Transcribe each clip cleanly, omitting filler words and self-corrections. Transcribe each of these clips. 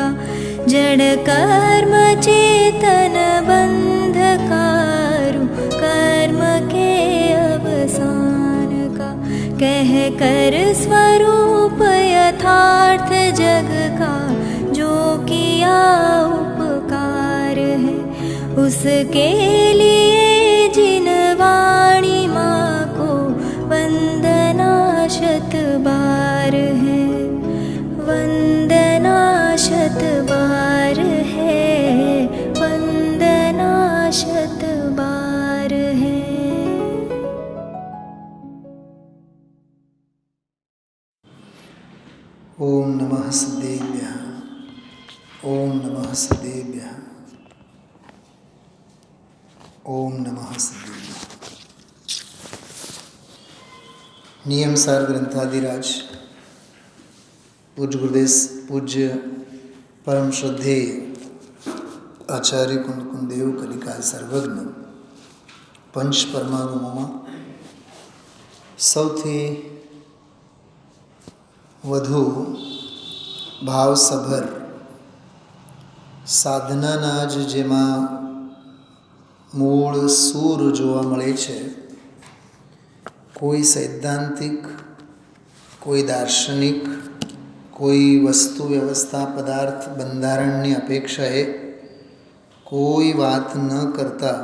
का जड़ कर्म चेतन बंधकारु कर्म के अवसान का कह कर स्वरूप यथार्थ जग का जो किया उपकार है उसके लिए जिन वाणी माँ को वंदना शत बार है वंदना शत बार है वंदना शत बार है। ओम नमः सदेभ्यः ओम नमः सदेभ्यः ओम नमः सदेभ्यः। नियमसार ग्रंथाधिराज पूज्य परम श्रद्धेय आचार्य कुंदकुंदेव कलिकाल सर्वज्ञ पंच परमाणुओं સૌથી વધુ ભાવસભર સાધનાના જ જેમાં મૂળ સૂર જોવા મળે છે, કોઈ સૈદ્ધાંતિક, કોઈ દાર્શનિક, કોઈ વસ્તુ વ્યવસ્થા પદાર્થ બંધારણની અપેક્ષાએ કોઈ વાત ન કરતા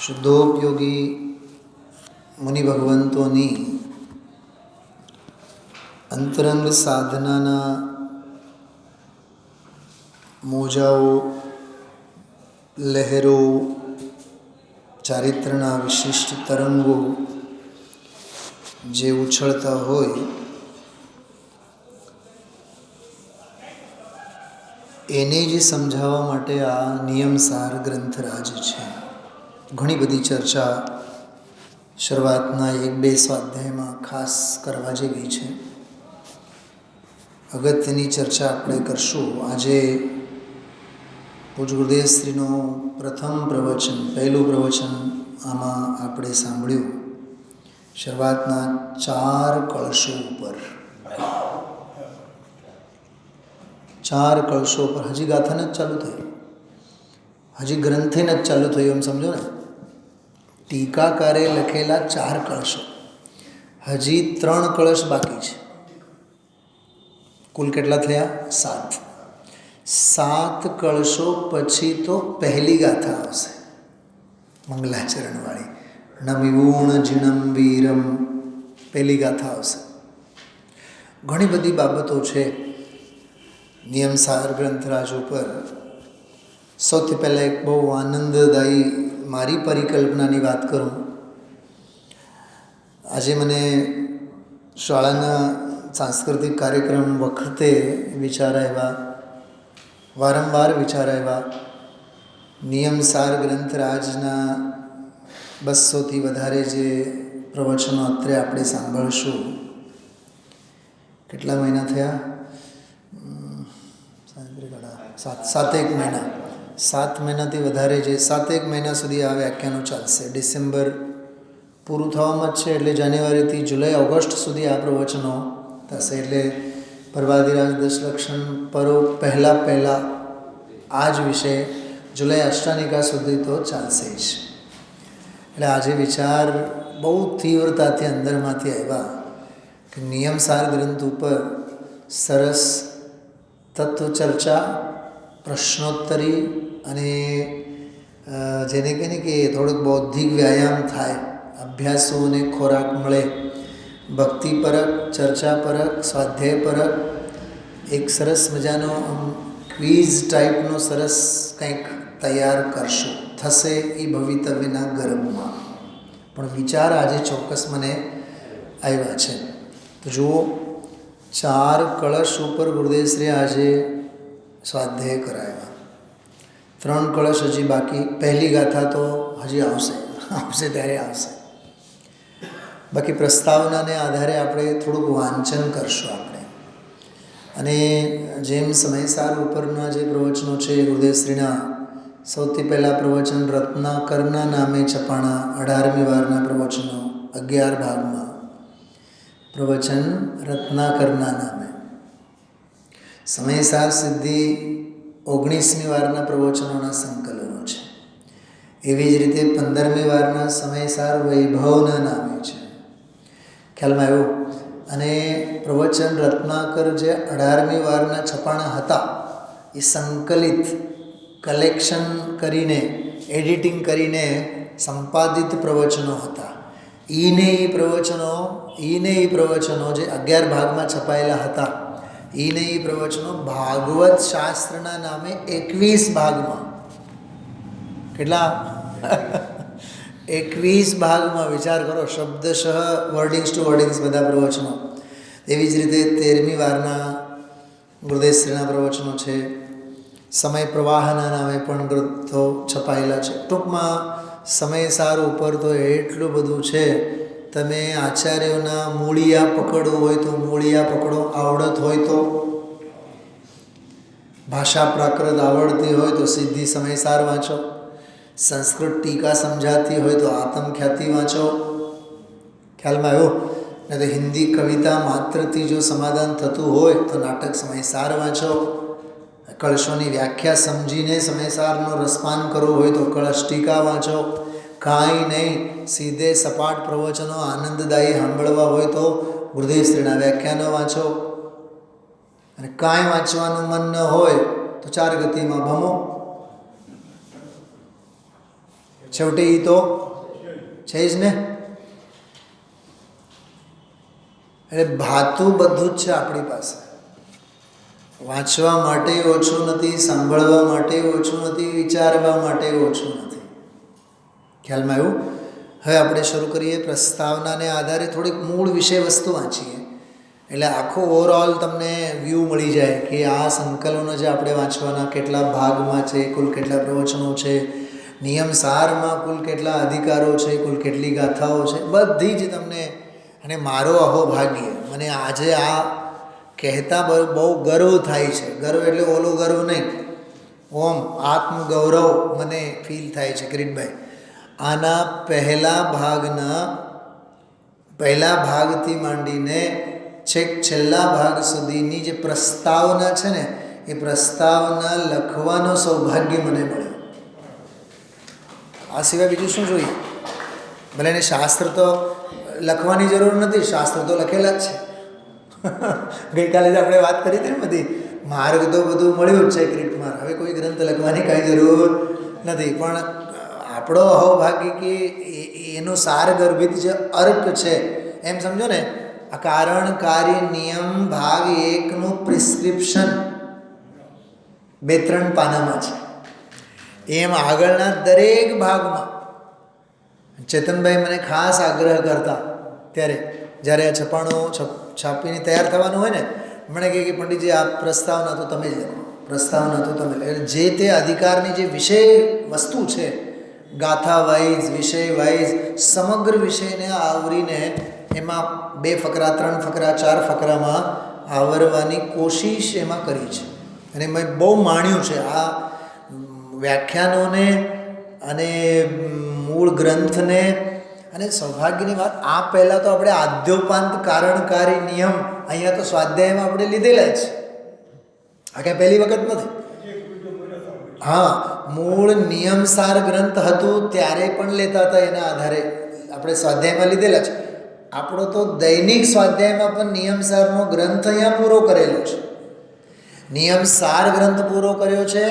શુદ્ધોપયોગી મુનિ ભગવંતોની અંતરંગ સાધનાના મોજાઓ, લહેરો, ચારિત્રના વિશિષ્ટ તરંગો જે ઉછળતા હોય એને જ સમજાવવા માટે આ નિયમસાર ગ્રંથરાજ છે. ઘણી બધી ચર્ચા શરૂઆતના 1-2 સ્વાધ્યાયમાં ખાસ કરવા જેવી છે. અગત્યની ચર્ચા આપણે કરશું. આજે પૂજ્ય ગુરુદેવશ્રીનો પ્રથમ પ્રવચન, પહેલું પ્રવચન આમાં આપણે સાંભળ્યું. શરૂઆતના 4 કળશો ઉપર, 4 કળશો ઉપર હજી ગાથા નથી ચાલુ થઈ, હજી ગ્રંથે નથી ચાલુ થયું, એમ સમજો ને. ટીકાકારે લખેલા 4 કળશો, હજી 3 કળશ બાકી છે. કુલ કેટલા થયા? 7. 7 કળશો પછી તો પહેલી ગાથા આવશે, મંગલાચરણવાળી. નમિવૂણ જીણમ વીરમ, પહેલી ગાથા આવશે. ઘણી બધી બાબતો છે નિયમસાર ગ્રંથરાજ ઉપર. સૌથી પહેલાં એક બહુ આનંદદાયી મારી પરિકલ્પનાની વાત કરું. આજે મને શાળાના સાંસ્કૃતિક કાર્યક્રમ વખતે વિચાર આવ્યા, વારંવાર વિચાર આવ્યા. નિયમસાર ગ્રંથરાજના 200થી વધારે જે પ્રવચનો અત્રે આપણે સાંભળશું. કેટલા મહિના થયા? 7 મહિના. 7 મહિનાથી વધારે જે 7 મહિના સુધી આ વ્યાખ્યાનો ચાલશે. ડિસેમ્બર પૂરું થવામાં જ છે, એટલે જાન્યુઆરીથી જુલાઈ ઓગસ્ટ સુધી આ પ્રવચનો થશે. એટલે પરવાધિરાજ દશલક્ષણ પરો પહેલાં આ જ વિષય જુલાઈ અષ્ટાનિકા સુધી તો ચાલશે જ. એટલે આજે વિચાર બહુ તીવ્રતાથી અંદરમાંથી આવ્યા કે નિયમસાર ગ્રંથ ઉપર સરસ તત્વચર્ચા, પ્રશ્નોત્તરી અને જેને કહે ને કે થોડોક બૌદ્ધિક વ્યાયામ થાય, અભ્યાસોને ખોરાક મળે, ભક્તિપરક, ચર્ચાપરક, સ્વાધ્યાયપરક એક સરસ મજાનો ક્વિઝ ટાઈપનો સરસ કંઈક તૈયાર કરશું. થશે એ ભવિતવ્યના ગર્ભમાં, પણ વિચાર આજે ચોક્કસ મને આવ્યા છે. તો જુઓ, 4 કળશ ઉપર ગુરુદેવશ્રી આજે સ્વાધ્યાય કરાવ્યા. 3 કળશ હજી બાકી. પહેલી ગાથા તો હજી આવશે ત્યારે આવશે. બાકી પ્રસ્તાવનાને આધારે આપણે થોડુંક વાંચન કરશું આપણે. અને જેમ સમયસાર ઉપરના જે પ્રવચનો છે ગુરુદેવશ્રીના, સૌથી પહેલાં પ્રવચન રત્નાકરના નામે છપાણા 18મી વારના પ્રવચનો 11 ભાગમાં પ્રવચન રત્નાકરના નામે. સમયસાર સિદ્ધિ 19મી વારના પ્રવચનોના સંકલનો છે. એવી જ રીતે 15મી વારના સમયસાર વૈભવના નામે છે. ખ્યાલમાં આવ્યું? અને પ્રવચન રત્નાકર જે 18મી વારના છપાણા હતા એ સંકલિત કલેક્શન કરીને એડિટિંગ કરીને સંપાદિત પ્રવચનો હતા. ઈને એ પ્રવચનો જે 11 ભાગમાં છપાયેલા હતા, ઈને એ પ્રવચનો ભાગવત શાસ્ત્રના નામે 21 ભાગમાં, કેટલા 21 ભાગમાં, વિચાર કરો, શબ્દશઃ વર્ડિંગ્સ ટુ વર્ડિંગ્સ બધા પ્રવચનો. એવી જ રીતે 13મી વારના ગુરુદેવશ્રીના પ્રવચનો છે. સમય પ્રવાહના નામે પણ ગ્રંથો છપાયેલા છે. ટૂંકમાં સમયસાર ઉપર તો એટલું બધું છે. તમે આચાર્યોના મૂળિયા પકડવું હોય તો મૂળિયા પકડો, આવડત હોય તો, ભાષા પ્રાકૃત આવડતી હોય તો સિદ્ધિ સમયસાર વાંચો, સંસ્કૃત ટીકા સમજાતી હોય તો આત્મખ્યાતિ વાંચો. ખ્યાલમાં આવ્યો ને? તો હિન્દી કવિતા માત્રથી જો સમાધાન થતું હોય તો નાટક સમયસાર વાંચો. કળશોની વ્યાખ્યા સમજીને સમયસારનો રસપાન કરવો હોય તો કળશ ટીકા વાંચો. કાંઈ નહીં, સીધે સપાટ પ્રવચનો આનંદદાયી સાંભળવા હોય તો ગુરુદેવશ્રીના વ્યાખ્યાનો વાંચો. અને કાંઈ વાંચવાનું મન ન હોય તો 4 ગતિમાં ભમો. છેવટે એ તો છે જ ને. એટલે ભાતું બધું જ છે આપણી પાસે. વાંચવા માટે ઓછું નથી, સાંભળવા માટે ઓછું નથી, વિચારવા માટે ઓછું નથી. ખ્યાલમાં આવ્યું? હવે આપણે શરૂ કરીએ. પ્રસ્તાવનાને આધારે થોડીક મૂળ વિષય વસ્તુ વાંચીએ એટલે આખો ઓવરઓલ તમને વ્યૂ મળી જાય કે આ સંકલનો જે આપણે વાંચવાના કેટલા ભાગમાં છે, કુલ કેટલા પ્રવચનો છે, નિયમ સારમાં કુલ કેટલા અધિકારો છે, કુલ કેટલી ગાથાઓ છે, બધી જ તમને. અને મારો અહોભાગ્ય, મને આજે આ કહેતા બહુ ગર્વ થાય છે. ગર્વ એટલે ઓલો ગર્વ નહીં, ઓમ આત્મગૌરવ મને ફીલ થાય છે. કિરીટભાઈ, આના પહેલા ભાગથી માંડીને છેક છેલ્લા ભાગ સુધીની જે પ્રસ્તાવના છે ને, એ પ્રસ્તાવના લખવાનો સૌભાગ્ય મને મળ્યું. આ સિવાય બીજું શું જોઈએ? ભલે એને શાસ્ત્ર તો લખવાની જરૂર નથી, શાસ્ત્ર તો લખેલા જ છે. ગઈકાલે જ આપણે વાત કરી હતી ને બધી, માર્ગ તો બધું મળ્યું જ છે કિરીટમાં. હવે કોઈ ગ્રંથ લખવાની કાંઈ જરૂર નથી. પણ આપણો અહોભાગ્ય કે એનો સારગર્ભિત જે અર્ક છે, એમ સમજો ને, આ કારણકારી નિયમ ભાગ 1નું પ્રિસ્ક્રિપ્શન 2-3 પાનામાં છે. એમ આગળના દરેક ભાગમાં ચેતનભાઈ મને ખાસ આગ્રહ કરતા ત્યારે, જ્યારે આ છપાણું છાપીને તૈયાર થવાનું હોય ને, મને કહે કે પંડિતજી આ પ્રસ્તાવના તો તમે જ લખો, પ્રસ્તાવના તો તમે લખો. જે તે અધિકારની જે વિષય વસ્તુ છે, ગાથા વાઇઝ, વિષય વાઇઝ સમગ્ર વિષયને આવરીને એમાં 2 ફકરા, 3 ફકરા, 4 ફકરામાં આવરવાની કોશિશ એમાં કરી છે. અને મેં બહુ માણ્યું છે આ વ્યાખ્યાનોને અને મૂળ ગ્રંથને. અને સૌભાગ્યની વાત, આ પહેલાં તો આપણે આદ્યોપાંત કારણકારી નિયમ અહીંયા તો સ્વાધ્યાયમાં આપણે લીધેલા જ. આ કાંઈ પહેલી વખત નથી. હા, મૂળ નિયમસાર ગ્રંથ હતું ત્યારે પણ લેતા હતા, એના આધારે આપણે સ્વાધ્યાયમાં લીધેલા છે. આપણો તો દૈનિક સ્વાધ્યાયમાં પણ નિયમસારનો ગ્રંથ અહીંયા પૂરો કરેલો છે. નિયમસાર ગ્રંથ પૂરો કર્યો છે.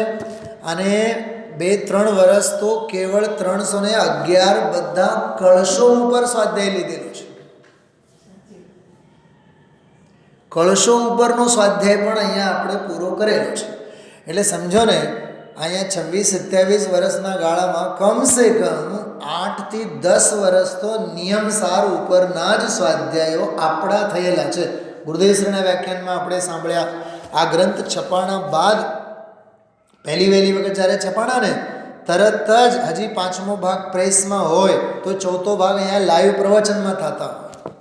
અને 2-3 વર્ષ તો કેવળ 311 બધા કળશો ઉપર સ્વાધ્યાય લીધેલો છે. કળશો ઉપરનો સ્વાધ્યાય પણ અહીંયા આપણે પૂરો કરેલો છે. એટલે સમજો ને, અહીંયા 26-27 વર્ષના ગાળામાં કમસે કમ 8થી 10 વર્ષ તો નિયમસાર ઉપરના જ સ્વાધ્યાયો આપણા થયેલા છે. ગુરુદેવશ્રીના વ્યાખ્યાનમાં આપણે સાંભળ્યા. આ ગ્રંથ છપાણા બાદ પહેલી વખત જ્યારે છપાણા ને, તરત જ હજી 5મો ભાગ પ્રેસમાં હોય તો 4થો ભાગ અહીંયા લાઈવ પ્રવચનમાં થતા હોય,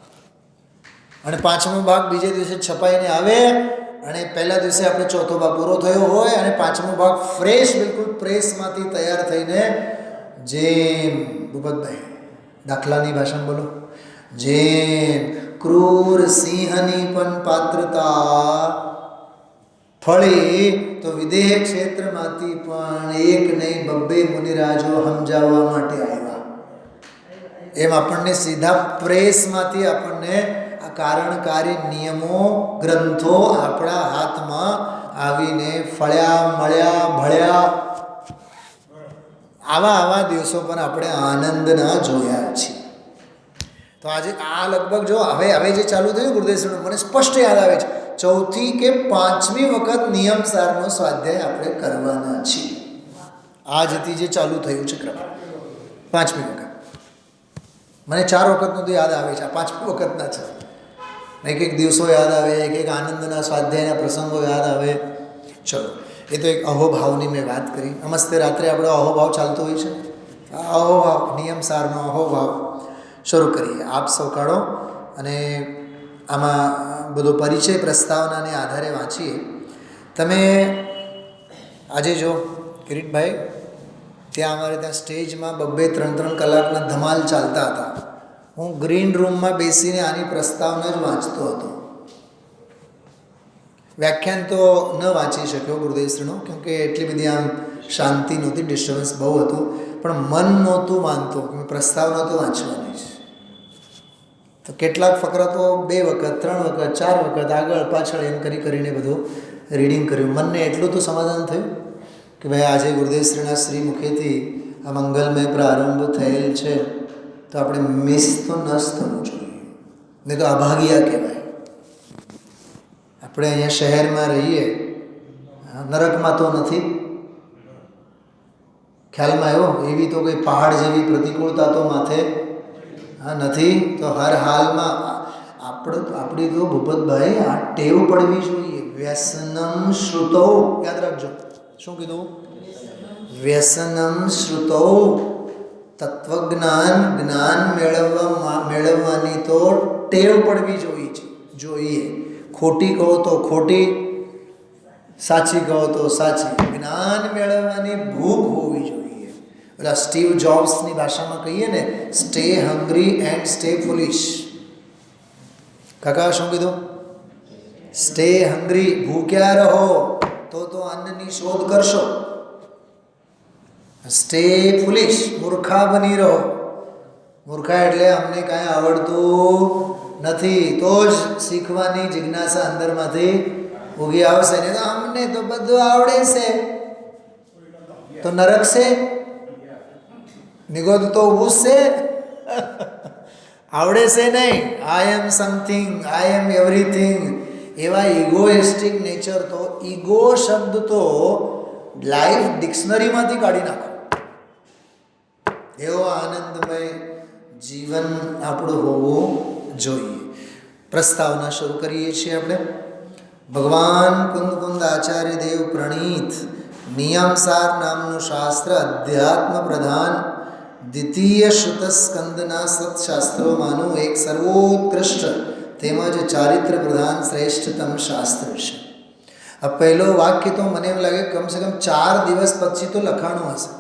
અને 5મો ભાગ બીજે દિવસે છપાઈને આવે, અને પહેલા દિવસે આપણે 4થો ભાગ પૂરો થયો હોય, અને 5મો ભાગ ફ્રેશ બિલકુલ પ્રેસમાંથી તૈયાર થઈને, જેમ ભૂપતભાઈ દાખલાની ભાષામાં બોલો, જેમ ક્રૂર સિંહની પણ પાત્રતા ફળી તો વિદેહ ક્ષેત્રમાંથી પણ એક નહીં બબ્બે મુનિરાજો સમજાવવા માટે આવ્યા. એમ આપણને સીધા પ્રેસમાંથી આપણને આ કારણકારી નિયમો ગ્રંથો આપણા હાથમાં આવીને ફળ્યા મળ્યા ભળ્યા. આવા દિવસો પણ આપણે આનંદના જોયા છીએ. તો આજે આ લગભગ જો હવે જે ચાલુ થયું ગુરુદેવનું મને સ્પષ્ટ યાદ આવે છે, 4થી કે 5મી વખત નિયમસારનો સ્વાધ્યાય આપણે કરવાના છીએ. આજથી જે ચાલુ થયું છે ક્રમ 5મી વખત. મને 4 વખતનું તો યાદ આવે છે, આ 5મી વખતના છે. એક દિવસો યાદ આવે, એક આનંદના સ્વાધ્યાયના પ્રસંગો યાદ આવે. ચલો, એ તો એક અહોભાવની મેં વાત કરી. નમસ્તે રાત્રે આપણો અહોભાવ ચાલતો હોય છે. આ અહોભાવ નિયમસારનો અહોભાવ શરૂ કરીએ. આપ સૌ કાઢો અને આમાં બધો પરિચય પ્રસ્તાવનાને આધારે વાંચીએ. તમે આજે જો કિરીટભાઈ, ત્યાં અમારે ત્યાં સ્ટેજમાં 2-3 કલાકના ધમાલ ચાલતા હતા. હું ગ્રીન રૂમમાં બેસીને આની પ્રસ્તાવના જ વાંચતો હતો. વ્યાખ્યાન તો ન વાંચી શક્યો ગુરુદેવશ્રીનો, કેમકે એટલી બધી આમ શાંતિ નહોતી, ડિસ્ટર્બન્સ બહુ હતું. પણ મન નહોતું માનતો કે પ્રસ્તાવના તો વાંચવાની છે. તો કેટલાક ફકરા તો 2 વખત 3 વખત 4 વખત આગળ પાછળ એમ કરીને બધું રીડિંગ કર્યું. મનને એટલું તો સમાધાન થયું કે ભાઈ આજે ગુરુદેવશ્રીના શ્રી મુખેથી આ મંગલમય પ્રારંભ થયેલ છે, તો આપણે મિસ તો ન જ થવું જોઈએ, નહીં તો અભાગિયા કહેવાય. આપણે અહીંયા શહેરમાં રહીએ, નરકમાં તો નથી, ખ્યાલમાં આવ્યો? એવી તો કંઈ પહાડ જેવી પ્રતિકૂળતા તો માથે નથી. તો હર હાલમાં આપણી તો ભૂપતભાઈ આ ટેવ પડવી જોઈએ. વ્યસનમ શ્રુતૌ, યાદ રાખજો. શું કીધું? વ્યસનમ શ્રુતૌ. જ્ઞાન મેળવવાની તો ટેવ પડવી જોઈએ. ખોટી કહો તો ખોટી, સાચી કહો તો સાચી. જ્ઞાન મેળવવાની ભૂખ હોવી જોઈએ. એટલે સ્ટીવ જોબ્સની ભાષામાં કહીએ ને, સ્ટે હંગ્રી એન્ડ સ્ટે ફુલિશ. કાકા શું કીધું? સ્ટે હંગ્રી, ભૂખ્યા રહો તો અન્નની શોધ કરશો. સ્ટે ફુલિશ, મૂર્ખા બની રહો. મૂર્ખા એટલે અમને કાંઈ આવડતું નથી, તો જ શીખવાની જિજ્ઞાસા અંદરમાંથી ઉગી આવશે. ને તો અમને તો બધું આવડે છે, તો નરક છે, નિગોદ તો ઊભું છે. આવડે છે નહીં, આઈ am something, I M everything, એવા ઇગોઇસ્ટિક નેચર તો, ઈગો શબ્દ તો લાઈફ ડિક્શનરીમાંથી કાઢી નાખો. એવો આનંદમય જીવન આપણું હોવું જોઈએ. પ્રસ્તાવના શરૂ કરીએ છીએ આપણે. ભગવાન કુંદ આચાર્ય દેવ પ્રણીત નિયમસાર નામનું શાસ્ત્ર અધ્યાત્મ પ્રધાન દ્વિતીય શ્રુતસ્કંદના સત્શાસ્ત્રોમાંનું એક સર્વોત્કૃષ્ટ તેમજ ચારિત્ર પ્રધાન શ્રેષ્ઠતમ શાસ્ત્ર છે. આ પહેલો વાક્ય તો મને એમ લાગે કમસે કમ 4 દિવસ પછી તો લખાણું હશે.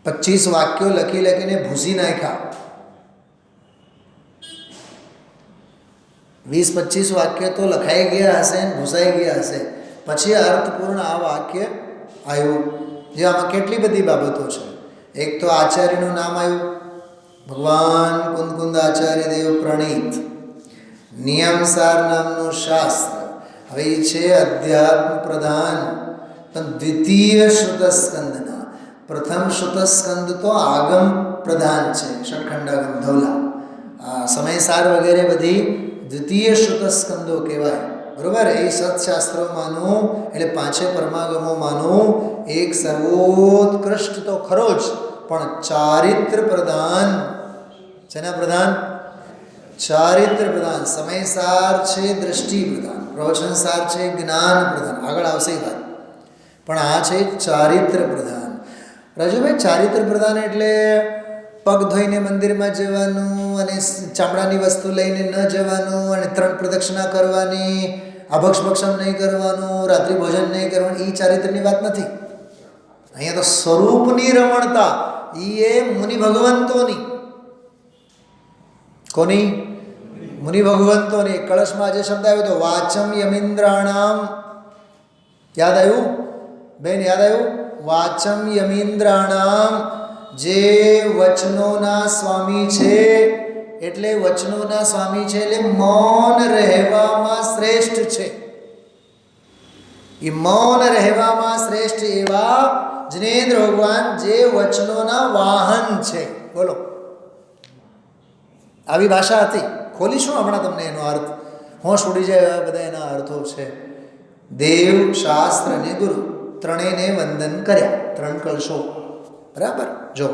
25 વાક્યો લખીને ભૂસી નાખ્યા. 20-25 વાક્ય તો લખાઈ ગયા હશે ને ભૂસાઈ ગયા હશે. પછી અર્થપૂર્ણ આ વાક્ય આવ્યું. જે આમાં કેટલી બધી બાબતો છે. એક તો આચાર્યનું નામ આવ્યું, ભગવાન કુંદ આચાર્ય દેવ પ્રણીત નિયમસાર નામનું શાસ્ત્ર. હવે એ છે અધ્યાત્મ પ્રધાન, પણ દ્વિતીય શ્રુતસ્કંદના. પ્રથમ શ્રુતસ્કંદ તો આગમ પ્રધાન છે, ષટખંડાગમ ધવલા, આ સમયસાર વગેરે બધી દ્વિતીય શ્રુતસ્કંદો કહેવાય. બરાબર? એ સત્શાસ્ત્રોમાંનું એટલે 5 પરમાગમોમાંનું એક સર્વોત્કૃષ્ટ તો ખરો જ, પણ ચારિત્ર પ્રધાન. શેના પ્રધાન? ચારિત્ર પ્રધાન. સમયસાર છે દ્રષ્ટિ પ્રધાન, પ્રવચનસાર છે જ્ઞાન પ્રધાન. આગળ આવશે એ વાત. પણ આ છે ચારિત્ર પ્રધાન. રાજુભાઈ, ચારિત્ર પ્રધાન એટલે પગ ધોઈને મંદિરમાં જવાનું અને ચામડાની વસ્તુ લઈને ન જવાનું અને 3 પ્રદક્ષિણા કરવાની, આભક્ષ ભક્ષણ નહીં કરવાનું, રાત્રિ ભોજન નહીં કરવાનું, એ ચારિત્રની વાત નથી. અહીંયા તો સ્વરૂપની રમણતા, એ મુનિ ભગવંતોની. કોની? મુનિ ભગવંતોની કળશમાં જે શબ્દ આવ્યો તો વાચમ યમીન્દ્રાણામ, યાદ આવ્યું બેન? યાદ આવ્યું? વાચમ યમીન્દ્રાણામ, જે વચનોના સ્વામી છે, એટલે વચનોના સ્વામી છે એટલે મૌન રહેવામાં શ્રેષ્ઠ છે. એ મૌન રહેવામાં શ્રેષ્ઠ એવા જિનેન્દ્ર ભગવાન જે વચનોના વાહન છે. બોલો, આવી ભાષા હતી. ખોલીશું હમણાં તમને એનો અર્થ, હોશ ઉડી જાય એવા બધા એના અર્થો છે. દેવ, શાસ્ત્ર અને ગુરુ ત્રણેયને વંદન કર્યા. 3 કળશો, બરાબર. જો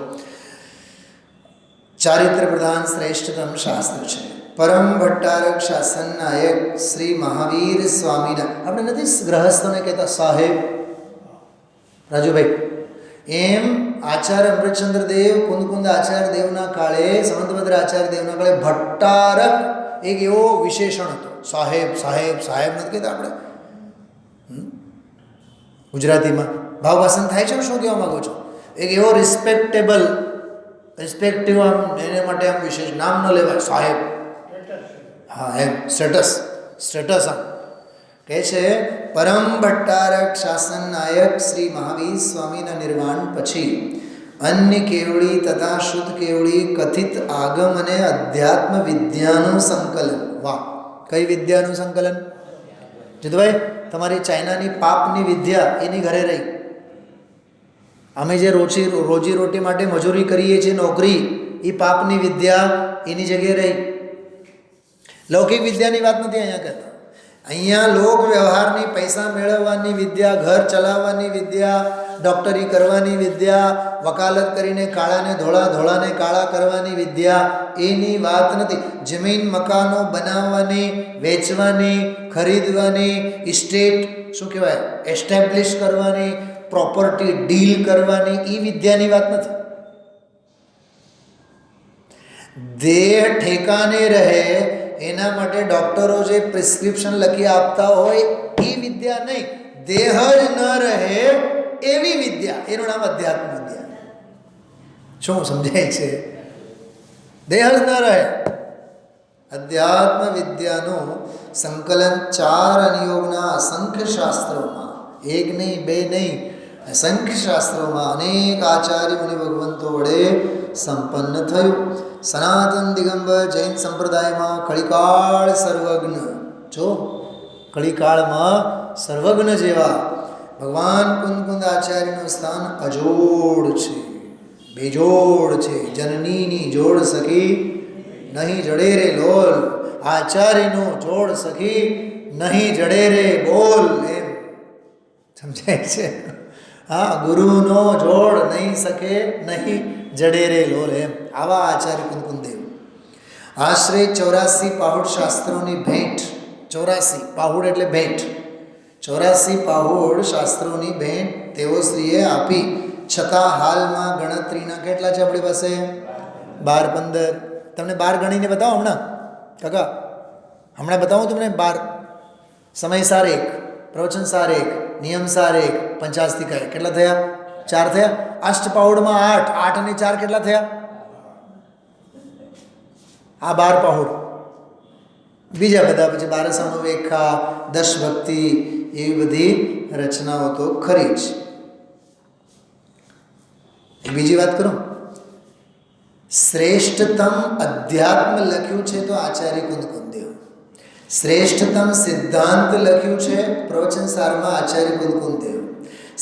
ચારિત્ર પ્રધાન શ્રેષ્ઠતમ શાસ્ત્ર છે. પરમ ભટ્ટારક શાસન નાયક શ્રી મહાવીર સ્વામીના, આપણે નથી ગ્રહસ્થોને કહેતા સાહેબ રાજુભાઈ, એમ આચાર્ય અમૃતચંદ્ર દેવ, કુંદકુંદ આચાર્ય દેવના કાળે, સમંતભદ્ર આચાર્ય દેવના કાળે ભટ્ટારક એક એવો વિશેષણ હતો. સાહેબ સાહેબ સાહેબ નથી કહેતા આપણે ગુજરાતીમાં, ભાવભાષણ થાય છે. શું કહેવા માગો છો? એક એવો રિસ્પેક્ટિવ આમ એને માટે આમ વિશેષ નામ ન લેવાય સાહેબ. હા, એમ સ્ટેટસ આમ કહે છે. પરમ ભટ્ટારક શાસન નાયક શ્રી મહાવીર સ્વામીના નિર્વાણ પછી અન્ય કેવળી તથા શુદ્ધ કેવળી કથિત આગમ અને અધ્યાત્મ વિદ્યાનું સંકલન. વાહ! કઈ વિદ્યાનું સંકલન? જીતુભાઈ, તમારી ચાઇનાની પાપની વિદ્યા એની ઘરે રહી. અમે જે રોજી રોટી માટે મજૂરી કરીએ છીએ, નોકરી, એ પાપની વિદ્યા એની જગ્યાએ રહી. લૌકિક વિદ્યાની વાત નથી અહીંયા કહેતા. અહીંયા લોક વ્યવહારની, પૈસા મેળવવાની વિદ્યા, ઘર ચલાવવાની વિદ્યા, ડૉક્ટરી કરવાની વિદ્યા, વકાલત કરીને કાળાને ધોળા, ધોળાને કાળા કરવાની વિદ્યા, એની વાત નથી. જમીન મકાનો બનાવવાની, વેચવાની, ખરીદવાની, ઇસ્ટેટ શું કહેવાય એસ્ટેબ્લિશ કરવાની, પ્રોપર્ટી ડીલ કરવાની, એ વિદ્યાની વાત નથી. દેહ ઠેકાને રહે એના માટે ડૉક્ટરો જે પ્રિસ્ક્રિપ્શન લખી આપતા હોય એ વિદ્યા નહીં. દેહ જ ન રહે એવી વિદ્યા, એનું નામ અધ્યાત્મ વિદ્યા. શું સમજાય છે? દેહ જ ન રહે. અધ્યાત્મ વિદ્યાનું સંકલન 4 અનુયોગના અસંખ્ય શાસ્ત્રોમાં, એક નહીં, બે નહીં, અસંખ્ય શાસ્ત્રોમાં અનેક આચાર્ય મુનિ ભગવંતો વડે સંપન્ન થયું. સનાતન દિગંબર જૈન સંપ્રદાયમાં કળીકાળ સર્વજ્ઞ, જો કળીકાળમાં સર્વજ્ઞ જેવા ભગવાન કુંદકુંદ આચાર્યનું સ્થાન અજોડ છે, બેજોડ છે. જનનીની જોડ સખી નહીં જડે રે લોલ, આચાર્યનો જોડ સખી નહીં જડે રે બોલ. એમ સમજાય છે? હા, ગુરુનો જોડ નહીં સકે નહીં જડે રે લોલ. એમ આવા આચાર્ય કુંદકુંદેવ. આશરે 84 પાહુડ શાસ્ત્રોની ભેટ, 84 પાહુડ એટલે ભેટ, 84 પાહુડ શાસ્ત્રોની ભેટ તેઓ શ્રીએ આપી. છતાં હાલમાં ગણતરીના કેટલા છે આપણી પાસે? 12 15. તમને 12 ગણીને બતાવો હમણાં કાકા, હમણાં બતાવું તમને 12. સમય સાર 1, પ્રવચન સાર 1, નિયમ સાર 1, પંચાસ્તિકા કેટલા થયા? 4 થયા. અષ્ટપાહુડમાં 8, 8 અને 4 કેટલા થયા? આ 12 પાહુડ. બીજા બધા પછી 12 સમવેખા, 10 ભક્તિ, એવી બધી રચનાઓ તો ખરી જ. બીજી વાત કરું, શ્રેષ્ઠતમ અધ્યાત્મ લખ્યું છે તો આચાર્ય કુંદકુંદેવ. શ્રેષ્ઠતમ સિદ્ધાંત લખ્યું છે પ્રવચન સારમાં આચાર્ય કુંદકુંદેવ.